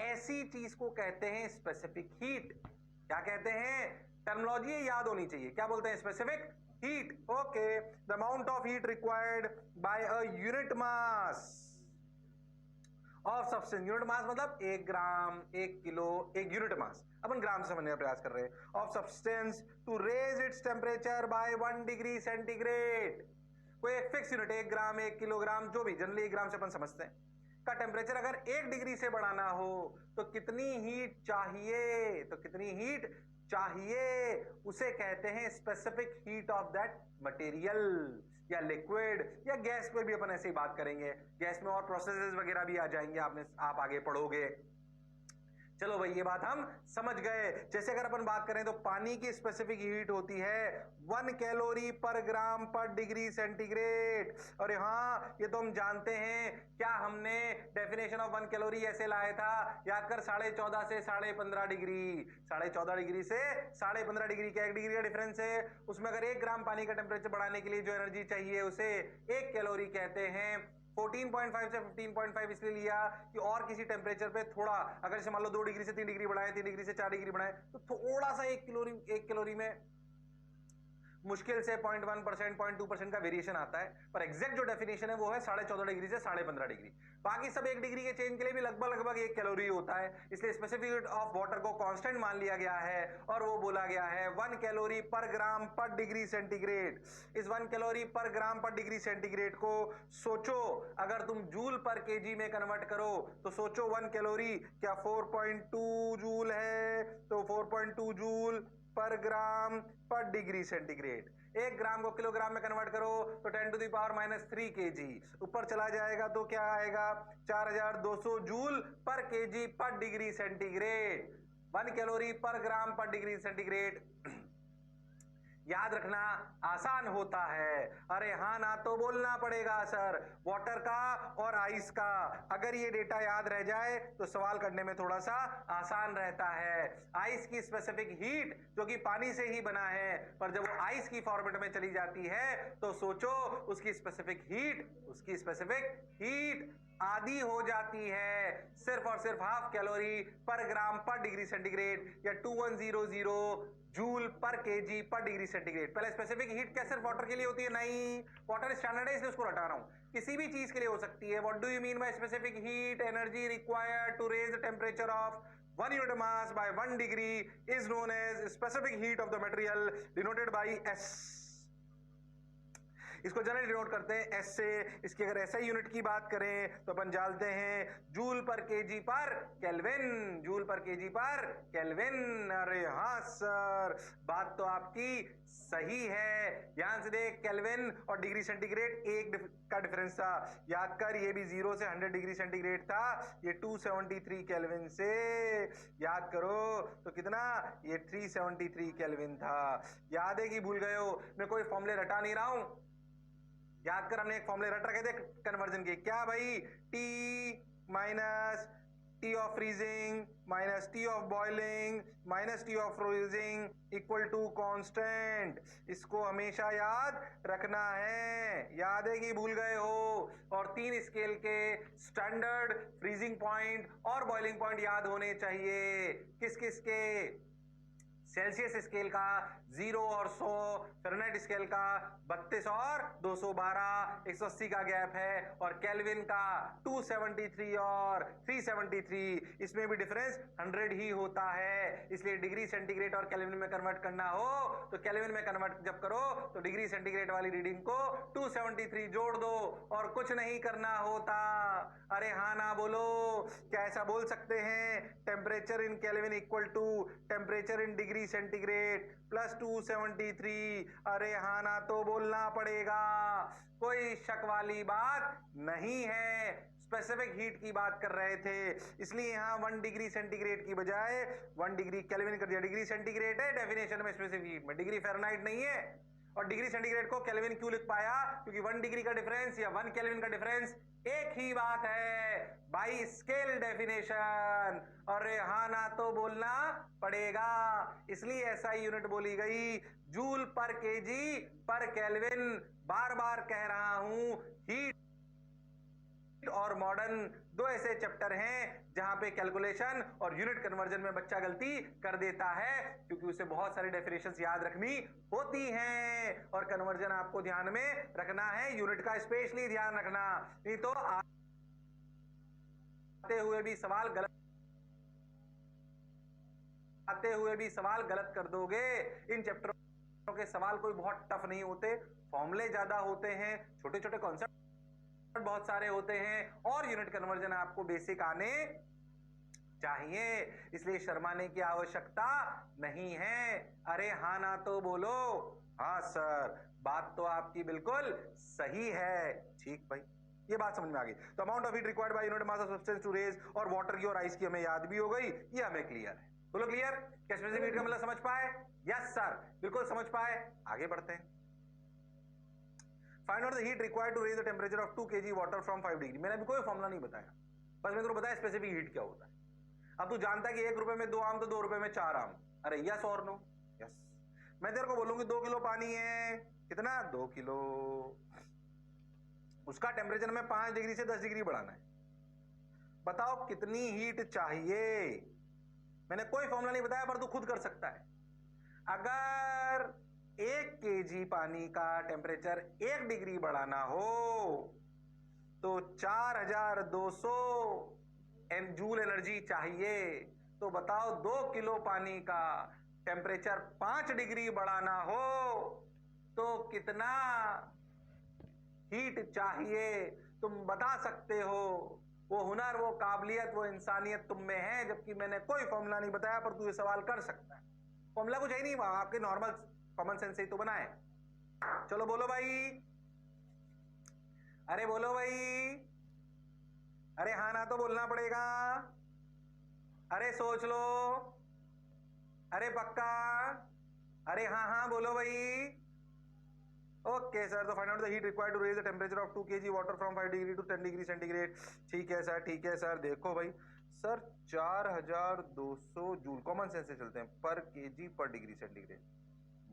ऐसी चीज को कहते हैं स्पेसिफिक हीट। क्या कहते हैं? टर्मिनोलॉजी याद होनी चाहिए। क्या बोलते हैं? Specific heat. Okay, the amount of heat required bye a unit mass of substance. Unit mass मतलब 1 ग्राम, 1 किलो, 1 यूनिट मास, अपन ग्राम से समझने का प्रयास कर रहे हैं। Of substance to raise its temperature by 1 degree centigrade. कोई एक फिक्स यूनिट, 1 ग्राम, 1 किलोग्राम, जो भी जनरली 1 ग्राम से अपन समझते हैं, का टेम्परेचर अगर 1 डिग्री से बढ़ाना हो तो कितनी हीट चाहिए? तो कितनी हीट चाहिए उसे कहते हैं specific heat of that material या लिक्विड या गैस पे भी अपन ऐसे ही बात करेंगे। गैस में और प्रोसेसेस वगैरह भी आ जाएंगे, आप आगे पढ़ोगे। चलो भाई, ये बात हम समझ गए। जैसे अगर अपन बात करें तो पानी की स्पेसिफिक हीट होती है 1 कैलोरी पर ग्राम पर डिग्री सेंटीग्रेड। और हाँ, ये तो हम जानते हैं। क्या हमने डेफिनेशन ऑफ 1 कैलोरी ऐसे लाया था? याद कर, 14.5 से 15.5 डिग्री। 14.5 डिग्री से 15.5 डिग्री का 1 डिग्री का डिफरेंस है। उसमें अगर 1 ग्राम पानी का टेम्परेचर बढ़ाने के लिए जो एनर्जी चाहिए उसे 1 कैलोरी कहते हैं। 14.5 से 15.5 इसलिए लिया कि और किसी टेम्परेचर पे थोड़ा, अगर जैसे मान लो 2 डिग्री से 3 डिग्री बढ़ाए, 3 डिग्री से 4 डिग्री बढ़ाए, तो थोड़ा सा 1 कैलोरी में मुश्किल से 0.1%, 0.2% का वेरिएशन आता है। पर एग्जैक्ट जो डेफिनेशन है वो है 14.5 डिग्री से 15.5 डिग्री। बाकी सब 1 डिग्री के चेंज के लिए भी लगभग 1 कैलोरी होता है। इसलिए स्पेसिफिक हीट ऑफ वाटर को कांस्टेंट मान लिया गया है और वो बोला गया है 1 कैलोरी पर ग्राम पर डिग्री सेंटीग्रेड। इस 1 कैलोरी पर ग्राम पर डिग्री सेंटीग्रेड को सोचो, अगर तुम जूल पर केजी में कन्वर्ट करो तो सोचो 1 कैलोरी क्या 4.2 जूल है? तो 4.2 जूल पर ग्राम पर डिग्री सेंटीग्रेड। 1 ग्राम को किलोग्राम में कन्वर्ट करो तो 10⁻³ kg। ऊपर चला जाएगा तो क्या आएगा? 4200 जूल पर केजी पर डिग्री सेंटीग्रेड। 1 कैलोरी पर ग्राम पर डिग्री सेंटीग्रेड याद रखना आसान होता है। अरे हाँ ना तो बोलना पड़ेगा सर। वाटर का और आइस का अगर ये डेटा याद रह जाए तो सवाल करने में थोड़ा सा आसान रहता है। आइस की स्पेसिफिक हीट जो कि पानी से ही बना है, पर जब वो आइस की फॉर्मेट में चली जाती है तो सोचो उसकी स्पेसिफिक हीट आधी हो जाती है सिर्फ और सिर्फ 1/2 कैलोरी पर ग्राम पर डिग्री सेंटीग्रेड या 2100 जूल पर केजी पर डिग्री सेंटीग्रेड। पहले स्पेसिफिक हीट क्या सिर्फ वाटर के लिए होती है? नहीं, वाटर स्टैंडर्ड है इसलिए उसको हटा रहा हूं। किसी भी चीज के लिए हो सकती है। What do you mean by specific heat? Energy required to raise the temperature of 1 unit mass by 1 degree is known as specific heat of the material denoted by S. इसको जनरली डिनोट करते हैं S से। इसकी अगर ऐसा unit की बात करें तो अपन जानते हैं जूल पर केजी पर केल्विन। जूल पर केजी पर केल्विन। अरे हाँ सर, बात तो आपकी सही है। ध्यान से देख, केल्विन और डिग्री सेंटीग्रेड 1 का डिफरेंस था। याद कर, ये भी 0 से 100 डिग्री सेंटीग्रेड था। ये 273 केल्विन से याद करो तो कितना? ये 373 केल्विन था। याद है कि भूल गए हो? मैं कोई फॉर्मूले रटा नहीं रहा हूं। याद कर, हमने एक फॉर्मूले रट रखे थे कन्वर्जन के। क्या भाई? T minus T of freezing minus T of boiling minus T of freezing equal to constant. इसको हमेशा याद रखना है। याद है कि भूल गए हो? और 3 स्केल के स्टैंडर्ड फ्रीजिंग पॉइंट और बॉइलिंग पॉइंट याद होने चाहिए। किस किस के? सेल्सियस स्केल का 0 और 100, फ़ारेनहाइट स्केल का 32 और 212, 180 का गैप है, और केल्विन का 273 और 373, इसमें भी डिफरेंस 100 ही होता है। इसलिए डिग्री सेंटीग्रेड और केल्विन में कन्वर्ट करना हो तो केल्विन में कन्वर्ट जब करो तो डिग्री सेंटीग्रेड वाली रीडिंग को 273 जोड़ दो और कुछ नहीं करना होता। अरे हाँ ना बोलो। क्या ऐसा बोल सकते हैं temperature in kelvin equal to temperature in degree centigrade plus 273? अरे हाँ ना तो बोलना पड़ेगा। कोई शक वाली बात नहीं है। स्पेसिफिक हीट की बात कर रहे थे, इसलिए यहां 1 डिग्री सेंटीग्रेड की बजाय 1 डिग्री केल्विन कर दिया। डिग्री सेंटीग्रेड है डेफिनेशन में स्पेसिफिक हीट में, डिग्री फ़ारेनहाइट नहीं है। और डिग्री सेंटीग्रेड को केल्विन क्यों लिख पाया? क्योंकि 1 डिग्री का डिफरेंस या 1 केल्विन का डिफरेंस एक ही बात है। By scale definition. और हाँ ना तो बोलना पड़ेगा, इसलिए ऐसा यूनिट बोली गई, जूल पर केजी पर केल्विन। बार बार कह रहा हूं, हीट और मॉडर्न दो ऐसे चैप्टर हैं जहां पे कैलकुलेशन और यूनिट कन्वर्जन में बच्चा गलती कर देता है, क्योंकि उसे बहुत सारी डेफिनेशंस याद रखनी होती हैं और कन्वर्जन आपको ध्यान में रखना है, यूनिट का स्पेशली ध्यान रखना, नहीं तो आते हुए भी सवाल गलत कर दोगे। इन चैप्टरों के सवाल कोई बहुत टफ नहीं होते, फॉर्मूले ज्यादा होते हैं, छोटे छोटे कॉन्सेप्ट बहुत सारे होते हैं और यूनिट कन्वर्जन आपको बेसिक आने चाहिए, इसलिए शर्माने की आवश्यकता नहीं है। अरे हाँ ना तो बोलो। हाँ सर, बात तो आपकी बिल्कुल सही है। ठीक भाई, ये बात समझ में आ गई। तो amount of heat required by unit mass of substance to raise और वाटर की और आइस की हमें याद भी हो गई, ये हमें क्लियर है। बोलो क्लियर? क्या स्पेसिफिक हीट का मतलब समझ पाए? यस सर, बिल्कुल समझ पाए। आगे बढ़ते हैं। Find out the heat required to raise the temperature of 2 kg water from 5 degree. मैंने अभी कोई फॉर्मूला नहीं बताया, बस मैं तुमको बताया स्पेसिफिक हीट क्या होता है। अब तू जानता है कि 1 रुपए में 2 आम तो 2 रुपए में 4 आम। अरे यस और नो? यस। मैं तेरे को बोलूंगी 2 किलो पानी है, कितना? 2 किलो। उसका टेम्परेचर में 5 डिग्री से 10 डिग्री बढ़ाना है। बताओ कितनी हीट चाहिए? मैंने कोई फॉर्मूला नहीं बताया, पर तू खुद कर सकता है। अगर 1 kg पानी का टेम्परेचर 1 डिग्री बढ़ाना हो तो 4200 जूल एनर्जी चाहिए। तो बताओ 2 किलो पानी का टेम्परेचर 5 डिग्री बढ़ाना हो तो कितना हीट चाहिए? तुम बता सकते हो। वो हुनर, वो काबिलियत, वो इंसानियत तुम में है, जबकि मैंने कोई फॉर्मूला नहीं बताया, पर तू ये सवाल कर सकता है। फॉर्मूला कुछ है नहीं, आपके नॉर्मल कॉमन सेंस से ही तो बनाए। चलो बोलो भाई, अरे बोलो भाई, अरे हाँ ना तो बोलना पड़ेगा, अरे सोच लो, अरे पक्का, अरे हाँ हाँ बोलो भाई। ओके सर, तो find out the heat required to raise the temperature of 2 kg water from 5 degree to 10 degree centigrade. ठीक है सर, ठीक है सर। देखो भाई सर, 4200 जूल, कॉमन सेंस से चलते हैं, पर केजी पर डिग्री सेंटीग्रेड,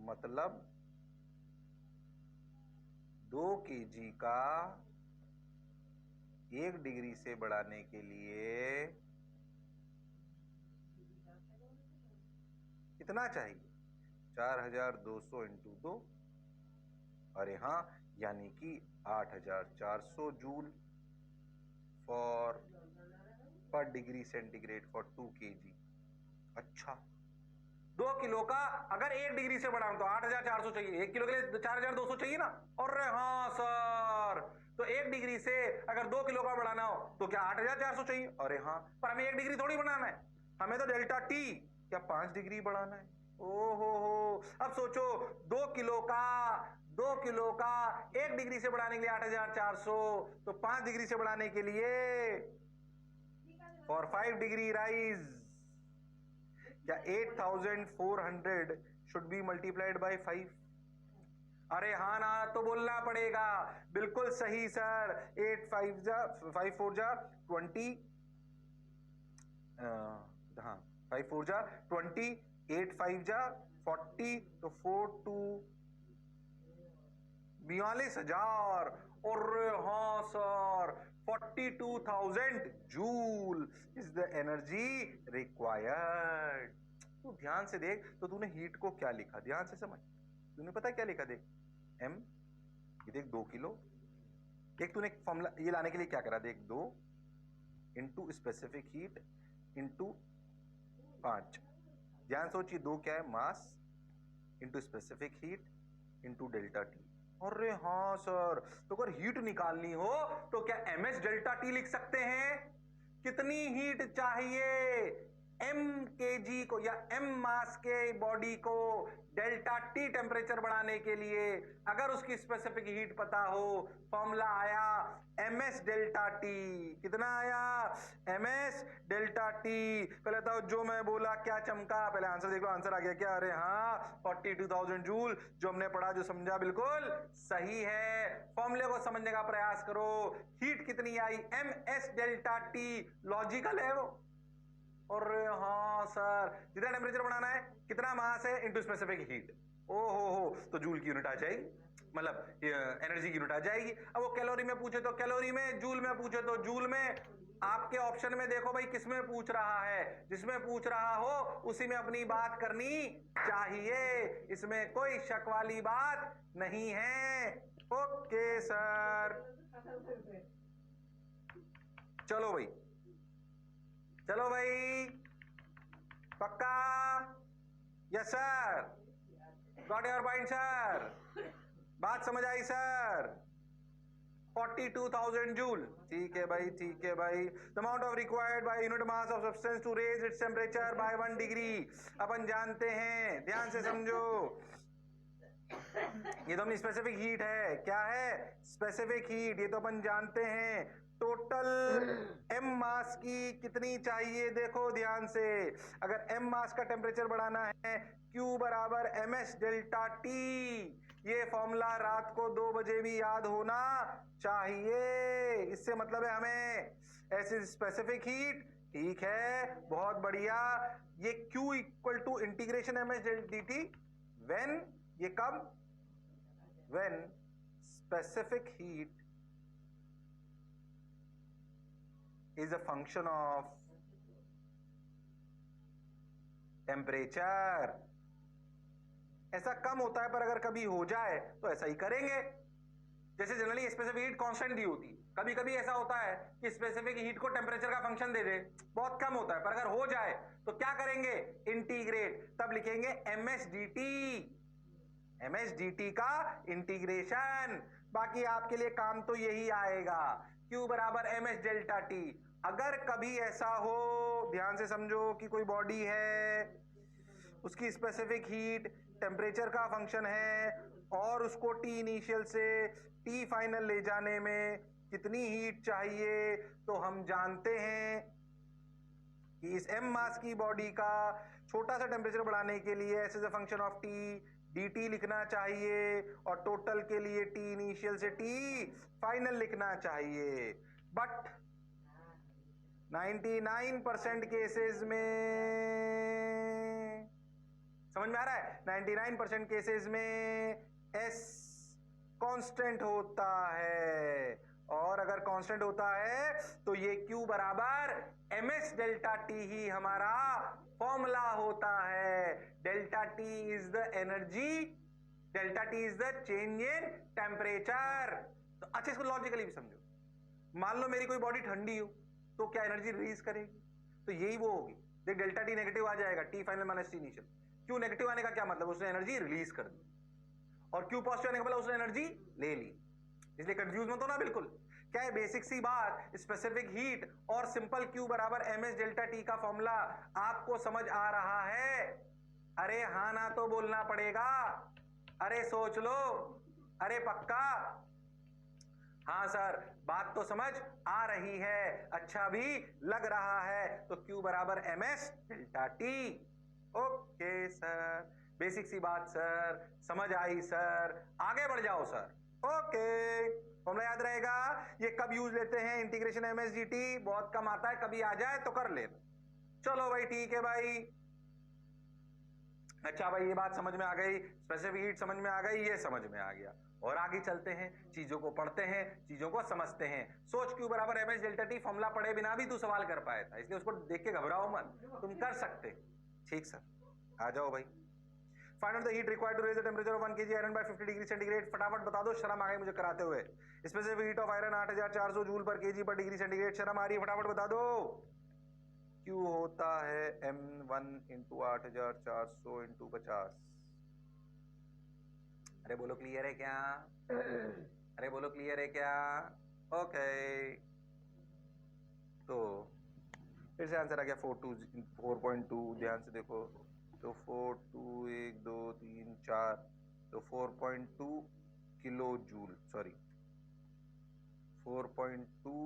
मतलब 2 kg का 1 डिग्री से बढ़ाने के लिए कितना चाहिए? 4200 इंटू 2, अरे हाँ, यानी कि 8400 जूल फॉर पर डिग्री सेंटीग्रेड फॉर 2 kg। अच्छा, 2 किलो का अगर 1 डिग्री से बढ़ाऊं तो 8400 चाहिए, 1 किलो के लिए 4200 चाहिए ना? अरे हाँ सर, तो 1 डिग्री से अगर 2 किलो का बढ़ाना हो तो क्या 8400 चाहिए? अरे हाँ, पर हमें 1 डिग्री थोड़ी बढ़ाना है, हमें तो डेल्टा टी क्या 5 डिग्री बढ़ाना है। ओहो हो, अब सोचो 2 किलो का 1 डिग्री से बढ़ाने के लिए 8400, तो 5 डिग्री से बढ़ाने के लिए फॉर 5 डिग्री राइज, क्या 8400 शुड बी मल्टीप्लाइड बाय 5? अरे हाँ ना तो बोलना पड़ेगा, बिल्कुल सही सर। 8 5 जा 5 4 जा 20, हाँ 5 4 जा 20, 8 5 जा 40, तो 4 2 42,000। और हाँ sir, 42,000 joule is the energy required. तू ध्यान से देख, तो तूने हीट को क्या लिखा, ध्यान से समझ। तूने पता क्या लिखा? देख m, ये देख 2 किलो। एक तूने फॉर्मूला ये लाने के लिए क्या करा, देख 2 इंटू स्पेसिफिक हीट इंटू 5। ध्यान सोचिए, 2 क्या है? Mass into specific heat into delta T. अरे हाँ सर, तो अगर हीट निकालनी हो तो क्या ms डेल्टा टी लिख सकते हैं? कितनी हीट चाहिए? m kg को या m मास के बॉडी को डेल्टा टी टेम्परेचर बढ़ाने के लिए अगर उसकी स्पेसिफिक हीट पता हो, फॉर्मूला आया ms डेल्टा टी। कितना आया? ms delta T. पहले तो जो मैं बोला क्या चमका, पहले आंसर देख लो, आंसर आ गया क्या? अरे हाँ 42,000 जूल। जो हमने पढ़ा, जो समझा, बिल्कुल सही है। फॉर्मूले को समझने का प्रयास करो। हीट कितनी आई? ms delta T. लॉजिकल है वो। और हाँ सर, जितना टेम्परेचर बढ़ाना है, कितना मास है इनटू स्पेसिफिक हीट। ओ हो, तो जूल की यूनिट आ जाएगी, मतलब एनर्जी की यूनिट आ जाएगी। अब वो कैलोरी में पूछे तो कैलोरी में, जूल में पूछे तो जूल में। आपके ऑप्शन में देखो भाई किसमें पूछ रहा है, जिसमें पूछ रहा हो उसी में अपनी बात करनी चाहिए, इसमें कोई शक वाली बात नहीं है। ओके सर, चलो भाई, चलो भाई, पक्का? Yes sir, got your point sir, बात समझ आई सर? 42,000 जूल, ठीक है भाई, ठीक है भाई। The amount of required by unit mass of substance to raise its temperature by 1 degree. अपन जानते हैं, ध्यान से समझो, ये तो अपनी स्पेसिफिक हीट है। क्या है? Specific heat. ये तो अपन जानते हैं। टोटल m मास की कितनी चाहिए? देखो ध्यान से, अगर m मास का टेम्परेचर बढ़ाना है, Q बराबर ms डेल्टा T। ये फॉर्मूला रात को 2 बजे भी याद होना चाहिए। इससे मतलब है हमें ऐसी स्पेसिफिक हीट। ठीक है, बहुत बढ़िया। ये Q equal to integration ms D T. When, ये कब? When specific heat is a function of temperature। ऐसा कम होता है, पर अगर कभी हो जाए तो ऐसा ही करेंगे। जैसे जनरली स्पेसिफिक हीट कांस्टेंट दी होती, कभी कभी ऐसा होता है कि स्पेसिफिक हीट को टेम्परेचर का फंक्शन दे दे, बहुत कम होता है, पर अगर हो जाए तो क्या करेंगे? इंटीग्रेट। तब लिखेंगे ms dt, ms dt का इंटीग्रेशन। बाकी आपके लिए काम तो यही आएगा, Q बराबर ms डेल्टा टी। अगर कभी ऐसा हो, ध्यान से समझो, कि कोई बॉडी है, उसकी स्पेसिफिक हीट टेम्परेचर का फंक्शन है और उसको टी इनिशियल से टी फाइनल ले जाने में कितनी हीट चाहिए, तो हम जानते हैं कि इस m मास की बॉडी का छोटा सा टेम्परेचर बढ़ाने के लिए S is a function of T dt लिखना चाहिए, और टोटल के लिए टी इनिशियल से टी फाइनल लिखना चाहिए। बट 99% केसेस में, समझ में आ रहा है, 99% केसेस में s कांस्टेंट होता है, और अगर कांस्टेंट होता है तो ये Q बराबर ms डेल्टा टी ही हमारा फॉर्मूला होता है। Delta T is the energy, delta T is the change in temperature. तो अच्छा, इसको लॉजिकली भी समझो। मान लो मेरी कोई बॉडी ठंडी हो, तो क्या एनर्जी रिलीज करेगी? तो यही वो होगी। देख, डेल्टा टी नेगेटिव आ जाएगा, T final minus T initial. Q negative आने का क्या मतलब? उसने एनर्जी रिलीज कर दी, और क्यू पॉजिटिव आने का मतलब उसने एनर्जी ले ली। इसलिए कंफ्यूज मत हो ना बिल्कुल। क्या है? बेसिक सी बात, स्पेसिफिक हीट और सिंपल Q बराबर ms डेल्टा टी का फॉर्मूला आपको समझ आ रहा है? अरे हाँ ना तो बोलना पड़ेगा, अरे सोच लो, अरे पक्का? हाँ सर, बात तो समझ आ रही है, अच्छा भी लग रहा है। तो Q बराबर ms delta T. Okay sir, basic सी बात सर, समझ आई सर, आगे बढ़ जाओ सर। ओके, फॉर्मूला याद रहेगा। ये कब यूज लेते हैं? इंटीग्रेशन ms dt, बहुत कम आता है, कभी आ जाए तो कर लेना। चलो भाई, ठीक है भाई। अच्छा भाई, ये बात समझ में आ गई, स्पेसिफिक हीट समझ में आ गई, ये समझ में आ गया। और आगे चलते हैं, चीजों को पढ़ते हैं, चीजों को समझते हैं। सोच, Q बराबर ms डेल्टा टी फॉर्मूला पढ़े बिना भी तू सवाल कर पाया था, इसलिए उसको देख के घबराओ मत, तुम कर सकते। ठीक सर, आ जाओ भाई। Find out the heat required to raise the temperature of 1 kg iron by 50 degree centigrade. फटाफट बता दो, शर्म आ गई मुझे कराते हुए। Specific heat of iron 8400 joule per kg per degree centigrade. शर्म आ रही है? फटाफट बता दो। Q होता है m1 इंटू 8400 इंटू 50। अरे बोलो क्लियर है क्या? अरे बोलो क्लियर है क्या? ओके, तो फिर से आंसर आ गया 4.2। ध्यान से देखो तो 4 2 1 2 3 4 तो 4.2 kilo joule, sorry 4.2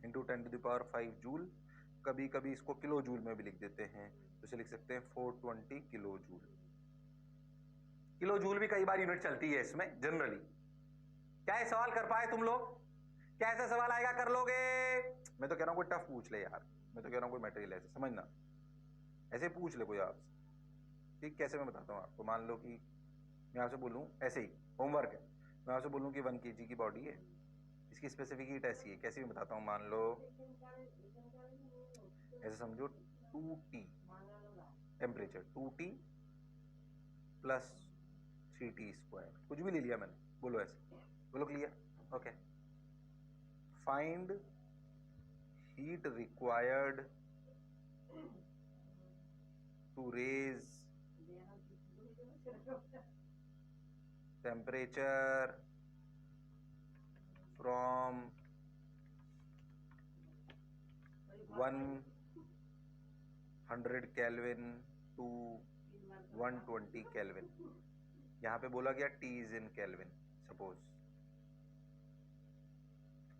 into 10⁵ joule. कभी कभी इसको किलो जूल में भी लिख देते हैं, तो इसे लिख सकते हैं 420 किलो जूल। किलो जूल भी कई बार यूनिट चलती है इसमें जनरली। क्या ये सवाल कर पाए तुम लोग? क्या ऐसा सवाल आएगा कर लोगे? मैं तो कह रहा हूं कोई टफ पूछ ले यार, मैं तो कह रहा हूं कोई मटेरियल ऐसे समझना, ऐसे पूछ ले कोई आपसे। ठीक, कैसे मैं बताता हूं आपको। मान लो कि मैं आपसे बोलूं, ऐसे ही होमवर्क है, मैं आपसे बोलूं कि 1 kg की बॉडी है, इसकी स्पेसिफिक हीट ऐसी है, कैसी मैं बताता हूं। मान लो ऐसे समझो 2T temperature, 2T plus 3T², कुछ भी ले लिया मैंने, बोलो ऐसे, बोलो clear, okay. Find heat required to raise temperature from 100 Kelvin to 120 Kelvin। यहां पे बोला गया T is in Kelvin, suppose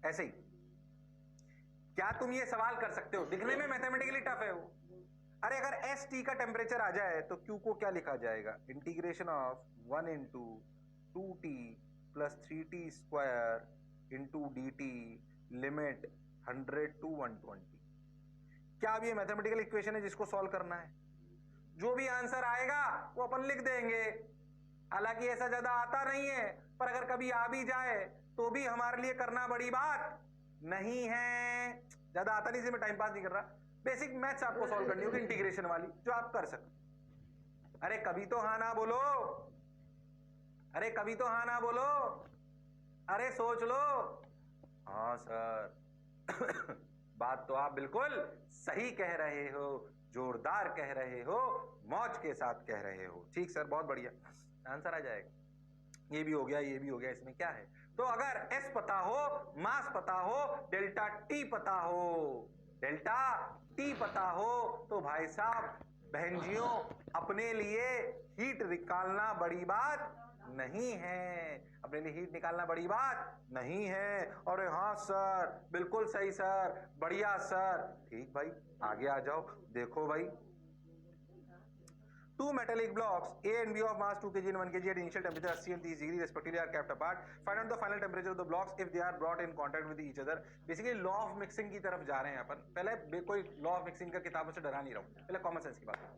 ऐसे ही। क्या तुम ये सवाल कर सकते हो? दिखने में मैथमेटिकली टफ है वो। अरे अगर एस टी का टेम्परेचर आ जाए तो क्यू को क्या लिखा जाएगा? Integration of 1 into 2T plus 3T² into dt limit 100 to 120। क्या अब ये मैथमेटिकल इक्वेशन है जिसको सॉल्व करना है? जो भी आंसर आएगा वो अपन लिख देंगे। हालांकि ऐसा ज्यादा आता नहीं है, पर अगर कभी आ भी जाए तो भी हमारे लिए करना बड़ी बात नहीं है। ज्यादा आता नहीं, मैं टाइम पास नहीं कर रहा। बेसिक मैथ्स आपको सॉल्व करनी होगी, इंटीग्रेशन वाली, जो आप कर सकते। अरे कभी तो हाँ ना बोलो, अरे कभी तो हाँ ना बोलो, अरे सोच लो। हाँ सर बात तो आप बिल्कुल सही कह रहे हो, जोरदार कह रहे हो, मौज के साथ कह रहे हो। ठीक सर, बहुत बढ़िया, आंसर आ जाएगा। ये भी हो गया, ये भी हो गया। इसमें क्या है? तो अगर S पता हो, मास पता हो, डेल्टा T पता हो, डेल्टा T पता हो, तो भाई साहब बहनजियों अपने लिए हीट निकालना बड़ी बात नहीं है, अपने लिए हीट निकालना बड़ी बात नहीं है। और हाँ सर, बिल्कुल सही सर, बढ़िया सर। ठीक भाई, आगे आ जाओ, देखो भाई। Two metallic blocks A and B of mass 2 kg and 1 kg at initial temperature 80 and 30 degree respectively are kept apart. Find out the final temperature of the blocks if they are brought in contact with each other. Basically law of mixing की तरफ जा रहे हैं अपन। पहले कोई law of mixing का किताबों से डरा नहीं रहा हूं, पहले कॉमन सेंस की बात करो।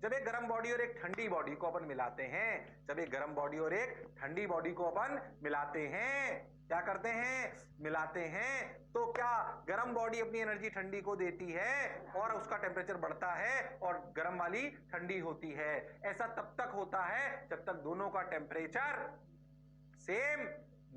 जब एक गर्म बॉडी और एक ठंडी बॉडी को अपन मिलाते हैं, जब एक गर्म बॉडी और एक ठंडी बॉडी को अपन मिलाते हैं, क्या करते हैं? मिलाते हैं, तो क्या गर्म बॉडी अपनी एनर्जी ठंडी को देती है और उसका टेम्परेचर बढ़ता है और गर्म वाली ठंडी होती है। ऐसा तब तक होता है जब तक दोनों का टेम्परेचर सेम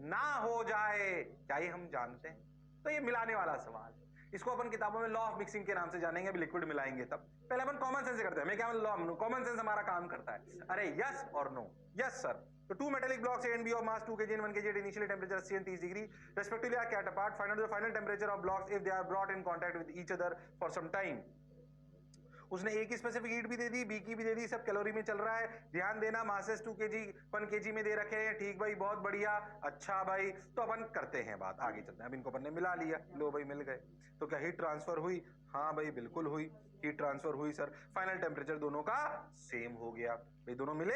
ना हो जाए। क्या ये हम जानते हैं? तो ये मिलाने वाला सवाल, इसको अपन किताबों में लॉ ऑफ मिक्सिंग के नाम से जानेंगे। अभी लिक्विड मिलाएंगे तब। पहले अपन कॉमन सेंस से करते हैं। मैं क्या लॉ, कॉमन सेंस हमारा काम करता है। अरे यस और no? Yes sir. So two metallic blocks A and B of mass 2 kg and 1 kg at initial temperature 80 and 30 degree respectively are kept apart. Find out the final temperature of blocks if they are brought in contact with each other for some time. उसने A की specific heat भी दे दी, B की भी दे दी, सब calorie में चल रहा है। ध्यान देना, मासेस 2 kg 1 kg में दे रखे हैं। ठीक भाई, बहुत बढ़िया। अच्छा भाई, तो अपन करते हैं बात, आगे चलते हैं। अब इनको अपन ने मिला लिया, लो भाई मिल गए। तो क्या हीट ट्रांसफर हुई? हाँ भाई बिल्कुल हुई, हीट ट्रांसफर हुई सर। फाइनल टेम्परेचर दोनों का सेम हो गया भाई, दोनों मिले,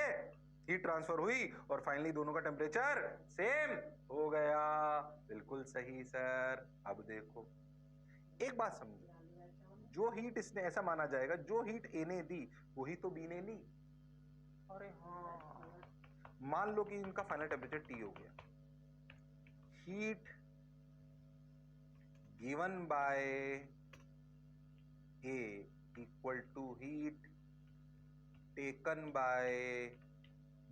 हीट ट्रांसफर हुई और फाइनली दोनों का टेम्परेचर सेम हो गया। बिल्कुल सही सर। अब देखो एक बात समझो, जो हीट इसने, ऐसा माना जाएगा जो हीट ए ने दी वही तो बी ने ली। अरे हाँ, मान लो कि इनका फाइनल टेम्परेचर टी हो गया। Heat given by A equal to heat taken by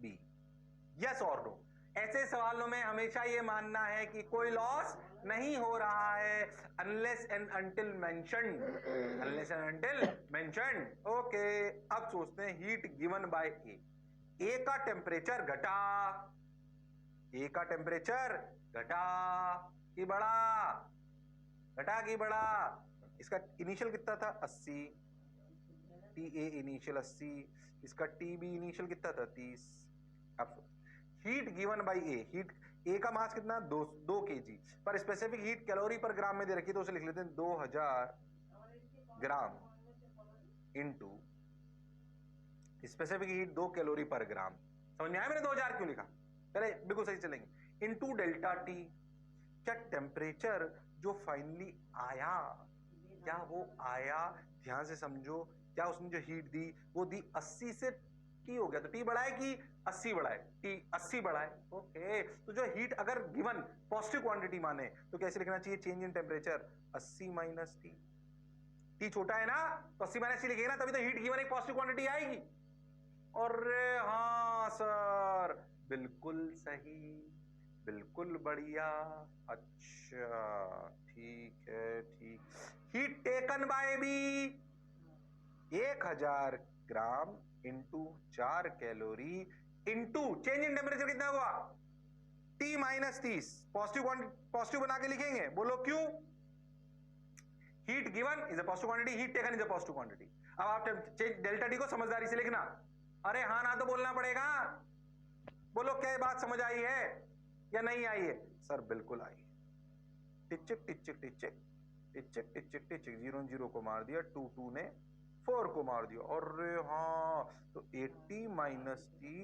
B. Yes और नो? ऐसे सवालों में हमेशा ये मानना है कि कोई लॉस नहीं हो रहा है unless and until mentioned, unless and until mentioned. Okay, अब सोचते हैं हीट गिवन बाय ए। ए का टेम्परेचर घटा, ए का टेम्परेचर घटा कि बढ़ा? घटा कि बढ़ा? इसका इनिशियल कितना था 80, टी ए इनिशियल 80, इसका टी बी इनिशियल कितना था 30। अब heat given by A, heat A का मास कितना 2 kg पर स्पेसिफिक हीट कैलोरी पर ग्राम में दे रखी, तो उसे लिख लेते हैं 2000 gram into specific heat 2 calorie पर ग्राम। समझ में आया मैंने 2000 क्यों लिखा? पहले बिल्कुल सही चलेंगे। इंटू डेल्टा टी, क्या टेम्परेचर जो फाइनली आया, क्या वो आया? ध्यान से समझो, क्या उसने जो हीट दी वो दी 80 से टी हो गया, तो टी बढ़ाए कि 80 बढ़ाए? टी 80 बढ़ाए। ओके, तो जो हीट अगर गिवन पॉजिटिव क्वांटिटी माने तो कैसे लिखना चाहिए? Change in temperature 80 minus T. T छोटा है ना, तो 80 माइनस टी लिखेगा ना, तभी तो हीट गिवन एक पॉजिटिव क्वांटिटी आएगी। अरे हाँ सर, बिल्कुल सही, बिल्कुल बढ़िया। अच्छा ठीक है, ठीक। Heat taken by B 1000 gram into 4 calorie into change in temperature कितना हुआ? T minus 30। पॉजिटिव बना के लिखेंगे, बोलो क्यों? Heat given is a positive quantity, heat taken is a positive quantity. अब आप डेल्टा टी को समझदारी से लिखना। अरे हाँ ना तो बोलना पड़ेगा। बोलो क्या बात समझ आई है या नहीं आई है? सर बिल्कुल आई। टिचिक टिचिक टिचिक टिचिक टिचिक टिचिक, 0 0 को मार दिया, 2 2 ने 4 को मार दिया। अरे हाँ, तो 80 minus T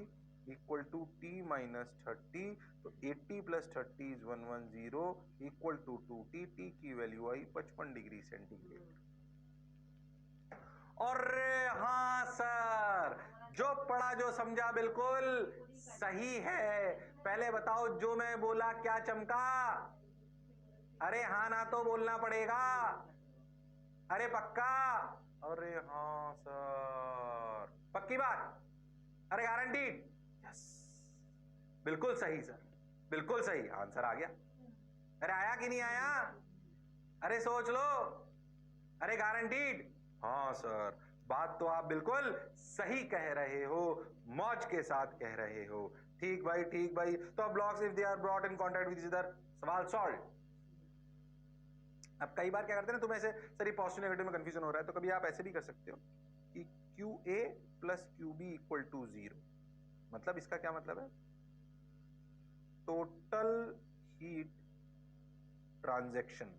equal to T minus 30, तो 80 plus 30 is 110 equal to 2t। T की वैल्यू आई 55 डिग्री सेंटीग्रेड। और हाँ सर, जो पढ़ा जो समझा बिल्कुल सही है। पहले बताओ जो मैं बोला क्या चमका? अरे हाँ ना तो बोलना पड़ेगा। अरे पक्का? अरे हाँ सर, पक्की बात? अरे गारंटीड? यस, बिल्कुल सही सर, बिल्कुल सही आंसर आ गया। अरे आया कि नहीं आया? अरे सोच लो। अरे गारंटीड? हाँ सर, बात तो आप बिल्कुल सही कह रहे हो, मौज के साथ कह रहे हो। ठीक भाई, ठीक भाई। तो अब blocks if they are brought in contact with each other, सवाल सॉल्व। अब कई बार क्या करते हैं ना, तुम ऐसे सर ये पॉजिटिव नेगेटिव में कंफ्यूजन हो रहा है, तो कभी आप ऐसे भी कर सकते हो कि QA plus QB equal to 0। मतलब इसका क्या मतलब है? टोटल हीट ट्रांजैक्शन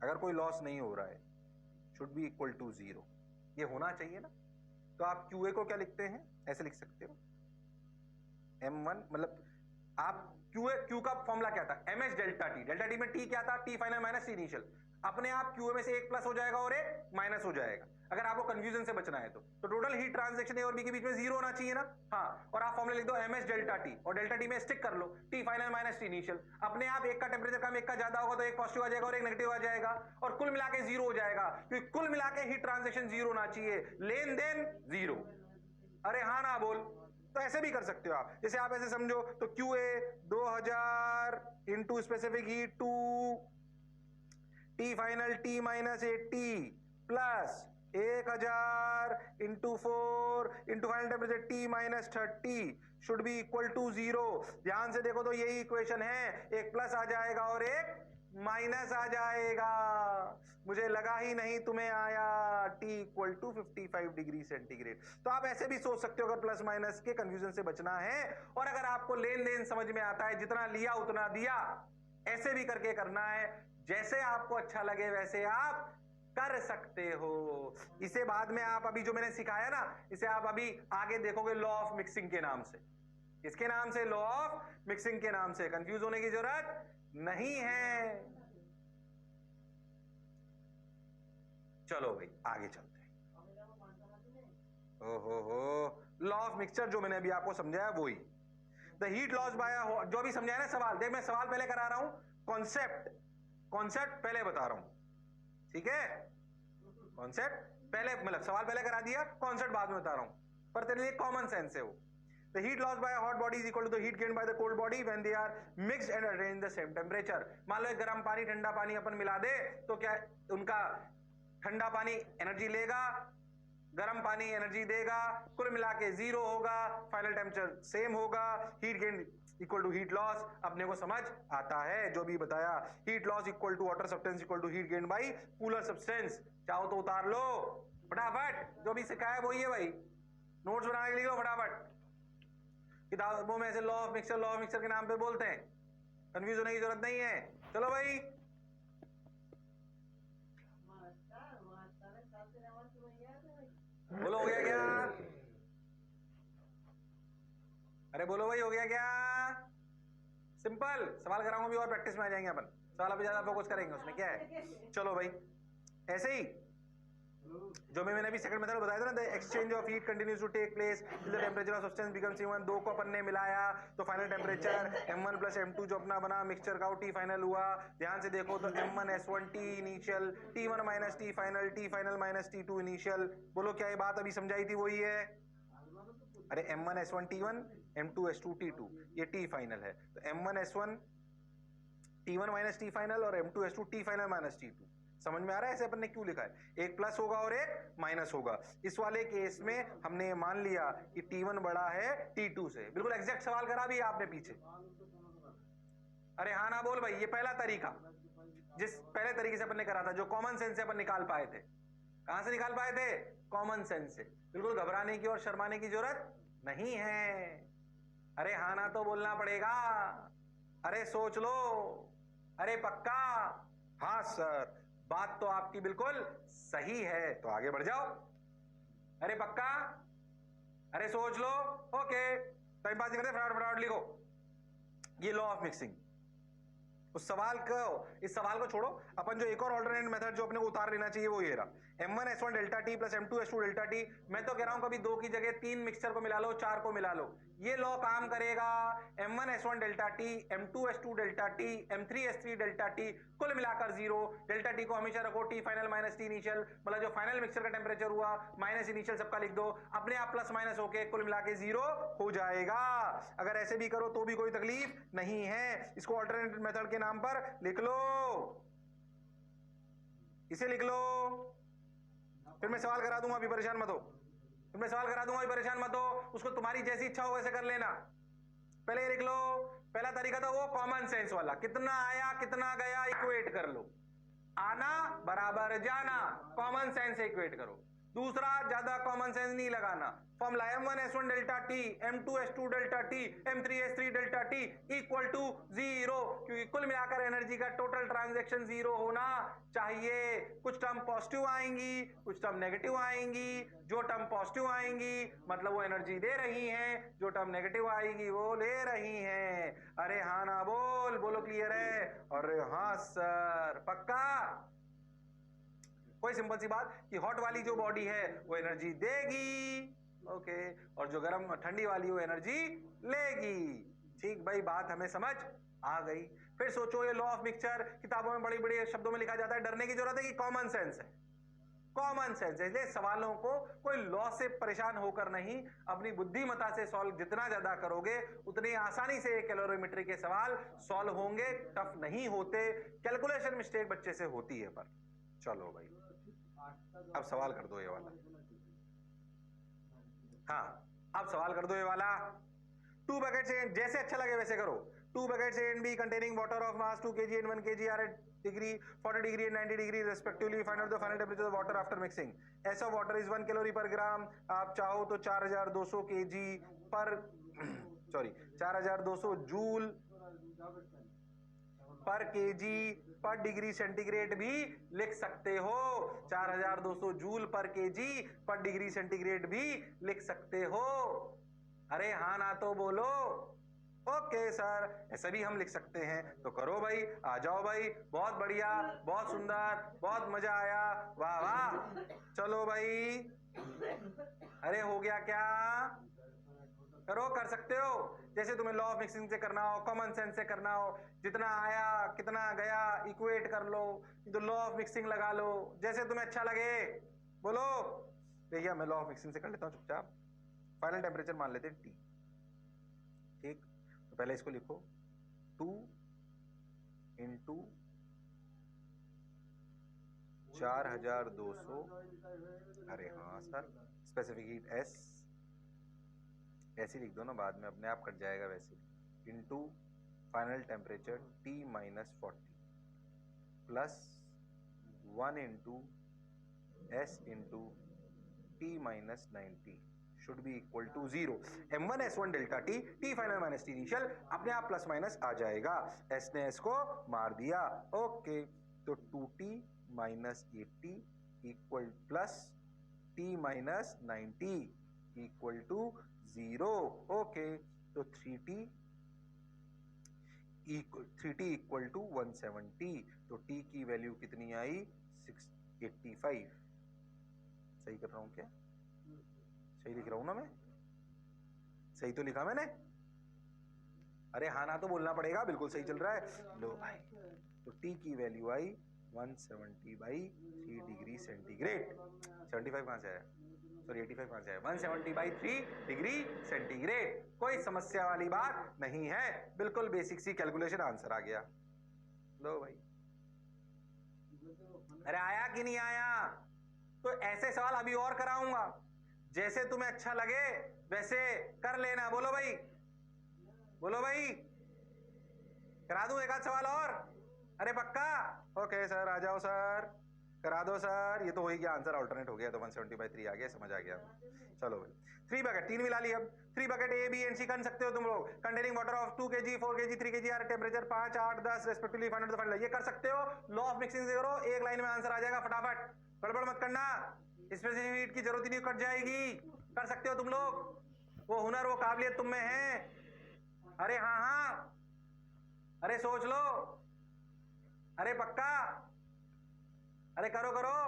अगर कोई लॉस नहीं हो रहा है शुड बी इक्वल टू 0, ये होना चाहिए ना। तो आप QA को क्या लिखते हैं? ऐसे लिख सकते हो M1, मतलब आप क्यू का फॉर्मूला क्या था? MS delta T. Delta T में टी क्या था? T final minus T initial. अपने आप QA में से एक प्लस हो जाएगा और एक माइनस हो जाएगा, अगर आपको कंफ्यूजन से बचना है तो टोटल हीट ट्रांजैक्शन ए और बी के बीच में 0 होना चाहिए ना। हाँ, और आप फॉर्मूला लिख दो MS डेल्टा टी, और डेल्टा टी में स्टिक कर लो T final minus T initial. अपने आप एक का टेम्परेचर कम एक का ज्यादा होगा तो एक पॉजिटिव आ जाएगा और एक नेगेटिव आ जाएगा, और कुल मिला के 0 हो जाएगा, क्योंकि कुल मिला के हीट ट्रांजैक्शन 0 होना चाहिए, लेन देन 0। अरे हाँ ना बोल। तो ऐसे भी कर सकते हो आप, जैसे आप ऐसे समझो तो QA 2000 into specific heat 2 T final T minus 80 plus 1000 into 4 into final temperature T minus 30 should be equal to 0। ध्यान से देखो तो यही इक्वेशन है, एक प्लस आ जाएगा और एक माइनस आ जाएगा। मुझे लगा ही नहीं तुम्हें आया। T equal to 55 degree centigrade. तो आप ऐसे भी सोच सकते हो अगर प्लस माइनस के कंफ्यूजन से बचना है, और अगर आपको लेन देन समझ में आता है, जितना लिया उतना दिया, ऐसे भी करके करना है। जैसे आपको अच्छा लगे वैसे आप कर सकते हो। इसे बाद में आप अभी जो मैंने सिखाया ना, इसे आप अभी आगे देखोगे लॉ ऑफ मिक्सिंग के नाम से। इसके नाम से, लॉ ऑफ मिक्सिंग के नाम से। कंफ्यूज होने की जरूरत नहीं है। चलो भाई आगे चलते हैं। ओहो, लॉ ऑफ मिक्सचर जो मैंने अभी आपको समझाया वही। द हीट लॉस बाय, जो भी समझाया ना सवाल, देख मैं सवाल पहले करा रहा हूं, कॉन्सेप्ट पहले बता रहा हूं, ठीक है? कॉन्सेप्ट पहले, मतलब सवाल पहले करा दिया, कॉन्सेप्ट बाद में बता रहा हूं, पर तेरे लिए कॉमन सेंस है वो। The heat lost by a hot body is equal to the heat gained by the cold body when they are mixed and arranged the same temperature। मान लो एक गर्म पानी ठंडा पानी अपन मिला दे तो क्या उनका ठंडा पानी एनर्जी लेगा, गर्म पानी एनर्जी देगा, कुल मिला के 0 होगा, फाइनल टेम्परेचर सेम होगा, heat gain equal to heat loss अपने को समझ आता है, जो भी बताया। Heat loss equal to water substance equal to heat gain by cooler substance. चाहो तो उतार लो फटाफट, जो भी सिखाया वही है भाई, नोट्स बनाने के लिए फटाफट। किताबों में ऐसे लॉ ऑफ मिक्सचर के नाम पे बोलते हैं, कंफ्यूज होने की जरूरत नहीं है। चलो भाई, बोलो हो गया क्या? अरे बोलो भाई, हो गया क्या? सिंपल सवाल कराऊंगा भी और प्रैक्टिस में आ जाएंगे अपन, सवाल अभी ज्यादा फोकस करेंगे उसमें, क्या है। चलो भाई, ऐसे ही जो मैंने अभी सेकंड मेथड बताया था ना, the exchange of heat continues to take place till the temperature of substance becomes even. दो को अपन ने मिलाया तो final temperature m1 plus m2 जो अपना बना मिक्सचर का T फाइनल हुआ। ध्यान से देखो तो m1 s1 T initial, T1 minus T final, T final minus T2 initial. बोलो क्या ये बात अभी समझाई थी वही है? अरे m1 s1 T1, m2 s2 T2, ये T फाइनल है, तो m1 s1 T1 minus T final और m2 s2 T final minus T2। समझ में आ रहा है ऐसे अपन ने क्यों लिखा है? एक प्लस होगा और एक माइनस होगा। इस वाले केस में हमने मान लिया कि T1 बड़ा है T2 से। बिल्कुल एग्जैक्ट सवाल करा भी आपने पीछे। अरे हाँ ना बोल भाई, ये पहला तरीका, जिस पहले तरीके से अपन ने करा था, जो कॉमन सेंस से अपन निकाल पाए थे। कहां से निकाल पाए थे? कॉमन सेंस से। बिल्कुल घबराने की और शर्माने की जरूरत नहीं है। अरे हाँ ना तो बोलना पड़ेगा। अरे सोच लो। अरे पक्का? हाँ सर, बात तो आपकी बिल्कुल सही है, तो आगे बढ़ जाओ। अरे पक्का? अरे सोच लो। ओके, टाइम पास नहीं करते, फटाफट फटाफट लिखो। ये लॉ ऑफ मिक्सिंग, उस सवाल को, इस सवाल को छोड़ो, अपन जो एक और ऑल्टरनेट मेथड जो अपने को उतार लेना चाहिए वो ये रहा, m1 s1 delta T plus m2 s2 delta T. मैं तो कह रहा हूं कभी दो की जगह तीन मिक्सचर को मिला लो, चार को मिला लो, ये लॉ काम करेगा। m1 s1 delta T, m2 s2 delta T, m3 s3 delta T, कुल मिलाकर जीरो। डेल्टा टी को हमेशा रखो T final minus T initial, मतलब जो फाइनल मिक्सचर का टेम्परेचर हुआ माइनस इनिशियल सबका लिख दो, अपने आप प्लस माइनस होके कुल मिला के जीरो हो जाएगा। अगर ऐसे भी करो तो भी कोई तकलीफ नहीं है, इसको ऑल्टरनेट मेथड के नाम पर लिख लो, इसे लिख लो। फिर मैं सवाल करा दूंगा, अभी परेशान मत हो। फिर मैं सवाल करा दूंगा, अभी परेशान मत हो, उसको तुम्हारी जैसी इच्छा हो वैसे कर लेना। पहले ये लिख लो, पहला तरीका था वो कॉमन सेंस वाला, कितना आया कितना गया इक्वेट कर लो, आना बराबर जाना, कॉमन सेंस से इक्वेट करो। दूसरा, ज्यादा कॉमन सेंस नहीं लगाना, formula m1 s1 delta T, m2 s2 delta T, m3 s3 delta T equal to zero, क्योंकि कुल मिलाकर एनर्जी का टोटल ट्रांजैक्शन जीरो होना चाहिए। कुछ टर्म पॉजिटिव आएंगी, कुछ टर्म नेगेटिव आएंगी। जो टर्म पॉजिटिव आएंगी मतलब वो एनर्जी दे रही हैं, जो टर्म नेगेटिव आएगी वो ले रही हैं। अरे हाँ ना बोल, बोलो क्लियर है? अरे हाँ सर, पक्का? कोई सिंपल सी बात कि हॉट वाली जो बॉडी है वो एनर्जी देगी, ओके, और जो गर्म ठंडी वाली वो एनर्जी लेगी। ठीक भाई, बात हमें समझ आ गई। फिर सोचो, ये लॉ ऑफ मिक्सचर किताबों में बड़ी बड़ी शब्दों में लिखा जाता है, डरने की जरूरत है कि कॉमन सेंस है, कॉमन सेंस है। इसलिए सवालों को कोई लॉ से परेशान होकर नहीं, अपनी बुद्धिमत्ता से सॉल्व जितना ज्यादा करोगे उतनी आसानी से कैलोरीमेट्री के सवाल सॉल्व होंगे, टफ नहीं होते। कैलकुलेशन मिस्टेक बच्चे से होती है पर। चलो भाई, अब सवाल कर दो ये वाला। हाँ, अब सवाल कर दो ये वाला। 2 buckets A, जैसे अच्छा लगे वैसे करो। 2 buckets A and B containing water of mass 2 kg and 1 kg are at degree 40 degree and 90 degree respectively. Find out the final temperature of water after mixing. S of water is 1 calorie per gram. आप चाहो तो 4200 kg पर sorry 4200 joule पर KG पर degree centigrade भी लिख सकते हो। 4200 जूल पर केजी पर डिग्री सेंटीग्रेड भी लिख सकते हो। अरे हाँ ना तो बोलो। ओके सर, ऐसा भी हम लिख सकते हैं, तो करो भाई, आ जाओ भाई। बहुत बढ़िया, बहुत सुंदर, बहुत मजा आया, वाह वाह। चलो भाई, अरे हो गया क्या? करो, कर सकते हो, जैसे तुम्हें लॉ ऑफ मिक्सिंग से करना हो, कॉमन सेंस से करना हो, जितना आया कितना गया इक्वेट कर लो, तो लॉ ऑफ मिक्सिंग लगा लो, जैसे तुम्हें अच्छा लगे। बोलो भैया, मैं लॉ ऑफ मिक्सिंग से कर लेता हूं चुपचाप। फाइनल टेम्परेचर मान लेते हैं T, ठीक, तो पहले इसको लिखो 2 इंटू 4200, अरे हाँ सर, स्पेसिफिक हीट S, ऐसे लिख दो ना, बाद में अपने आप कट जाएगा वैसे, into final temperature T minus 40 plus 1 into S into T minus 90 should be equal to 0. M1 S1 delta T, T final minus T initial अपने आप प्लस माइनस आ जाएगा. S ने S को मार दिया. ओके, तो 2T minus 80 equal plus T minus 90 equal to 0. Okay, तो 3T equal to 170. तो T की वैल्यू कितनी आई? 685. सही कर रहा हूं क्या? सही लिख रहा हूं ना मैं? सही तो लिखा मैंने? अरे हाँ ना तो बोलना पड़ेगा. बिल्कुल सही चल रहा है. लो भाई, तो T की value I 170 by 3 degree centigrade. 75 कहां से आया? सॉरी 85 कहां से आया? 170 बाई 3 डिग्री सेंटीग्रेड. कोई समस्या वाली बात नहीं है. बिल्कुल बेसिक सी कैलकुलेशन, आंसर आ गया. लो भाई, अरे आया कि नहीं आया? तो ऐसे सवाल अभी और कराऊंगा. जैसे तुम्हें अच्छा लगे वैसे कर लेना. बोलो भाई, बोलो भाई. करा दूं एक आध सवाल और? अरे पक्का? ओके सर, आ जाओ सर, करा दो सर. ये तो हो ही गया, आंसर अल्टरनेट हो गया. तो 170 बाई 3 आ गया. समझ आ गया. चलो भाई, 3 बकेट 3 मिला ली. अब 3 bucket A, B and C कर सकते हो तुम लोग. Containing water of 2 kg, 4 kg, 3 kg, temperature 5, 8, 10 respectively. Find out the final. ये कर सकते हो. लॉ ऑफ मिक्सिंग से करो, एक लाइन में आंसर आ जाएगा फटाफट. गड़बड़ मत करना. स्पेसिफिक हीट की जरूरत ही नहीं, कट जाएगी. कर सकते हो तुम लोग. वो हुनर, वो काबिलियत तुम में है. अरे हाँ हाँ, अरे सोच लो. अरे पक्का? अरे करो करो.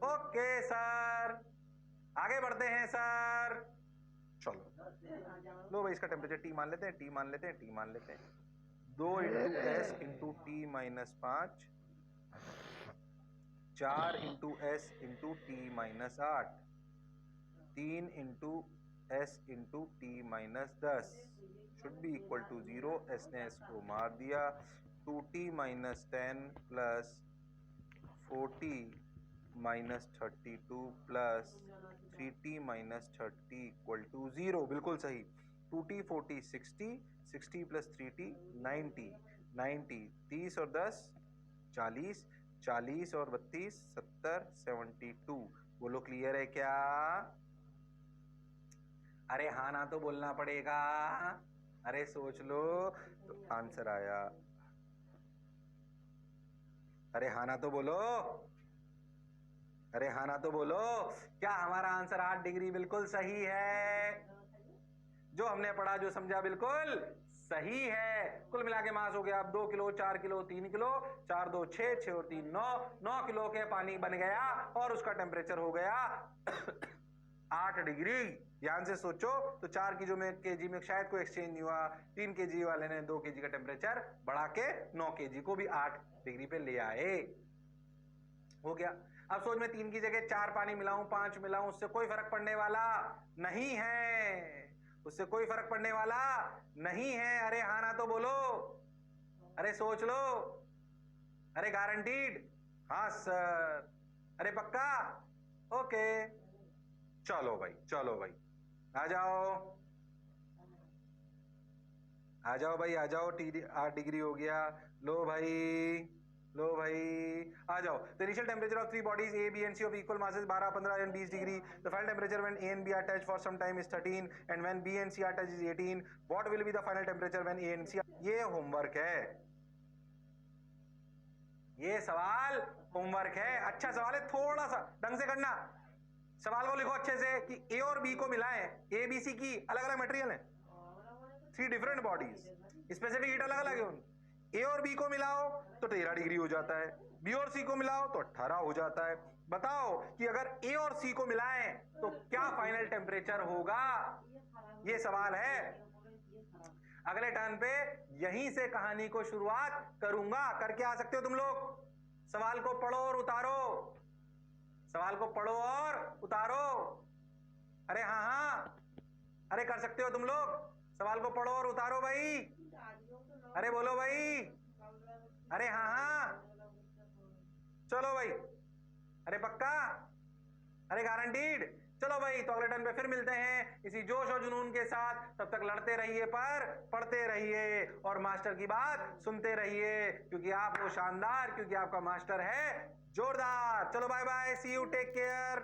ओके सर, आगे बढ़ते हैं सर. चलो लो भाई, इसका टेम्परेचर T मान लेते हैं. T मान लेते हैं. T मान लेते हैं. 2 into S into T minus 5, 4 into S into T minus 8, 3 into S into T minus 10 should be equal to 0. S ने S को मार दिया. 2T minus 10 plus 40 minus 32 plus 3T minus 30 equal to 0. बिल्कुल सही. 2T 40 60, 60 plus 3T 90, 90 30 और 10 40, 40 और 32 70, 72. बोलो clear है क्या? अरे हाँ ना तो बोलना पड़ेगा. अरे सोच लो. तो आंसर आया. अरे हाँ ना तो बोलो. अरे हाँ ना तो बोलो. क्या हमारा आंसर 8 डिग्री बिल्कुल सही है? जो हमने पढ़ा, जो समझा, बिल्कुल सही है. कुल मिला के मास हो गया अब 2 किलो, 4 किलो, 3 किलो. 4 2 6, 6 और 3 9, 9 किलो के पानी बन गया और उसका टेम्परेचर हो गया 8 डिग्री. ध्यान से सोचो. तो 4 केजी में शायद कोई एक्सचेंज नहीं हुआ. 3 केजी वाले ने 2 केजी का टेम्परेचर बढ़ा के 9 केजी को भी 8 डिग्री पे ले आए. हो गया. अब सोच में 3 की जगह 4 पानी मिलाऊं, 5 मिलाऊं, उससे कोई फर्क पड़ने वाला नहीं है. उससे कोई फर्क पड़ने वाला नहीं है. अरे हाँ ना तो बोलो. अरे सोच लो. अरे गारंटीड? हाँ सर. अरे पक्का? ओके. चलो भाई, चलो भाई, आ जाओ, आ जाओ भाई, आ जाओ. 8 डिग्री हो गया. लो भाई, लो भाई, आ जाओ. The initial temperature of 3 bodies A, B and C of equal masses 12, 15 and 20 degree. The final temperature when A and B are attached for some time is 13 and when B and C are attached is 18. What will be the final temperature when A and C? ये homework है. ये सवाल homework है. अच्छा सवाल है. थोड़ा सा ढंग से करना. सवाल को लिखो अच्छे से कि A और B को मिलाएं. A, B, C की अलग अलग मटेरियल है. 3 डिफरेंट बॉडीज. स्पेसिफिक हीट अलग अलग है उनकी. A और B को मिलाओ तो 13 डिग्री हो जाता है. B और C को मिलाओ तो 18 हो जाता है. बताओ कि अगर A और C को मिलाएं तो क्या फाइनल टेम्परेचर होगा? ये सवाल है. अगले टर्न पे यहीं से कहानी को शुरुआत करूंगा. करके आ सकते हो तुम लोग. सवाल को पढ़ो और उतारो. सवाल को पढ़ो और उतारो. अरे हाँ हाँ, अरे कर सकते हो तुम लोग. सवाल को पढ़ो और उतारो भाई. अरे बोलो भाई. अरे हाँ हाँ, चलो भाई. अरे पक्का? अरे गारंटीड? चलो भाई, तो अगले टर्न पे फिर मिलते हैं इसी जोश और जुनून के साथ। तब तक लड़ते रहिए पर पढ़ते रहिए और मास्टर की बात सुनते रहिए, क्योंकि आप वो शानदार, क्योंकि आपका मास्टर है जोरदार। चलो bye bye, see you, take care.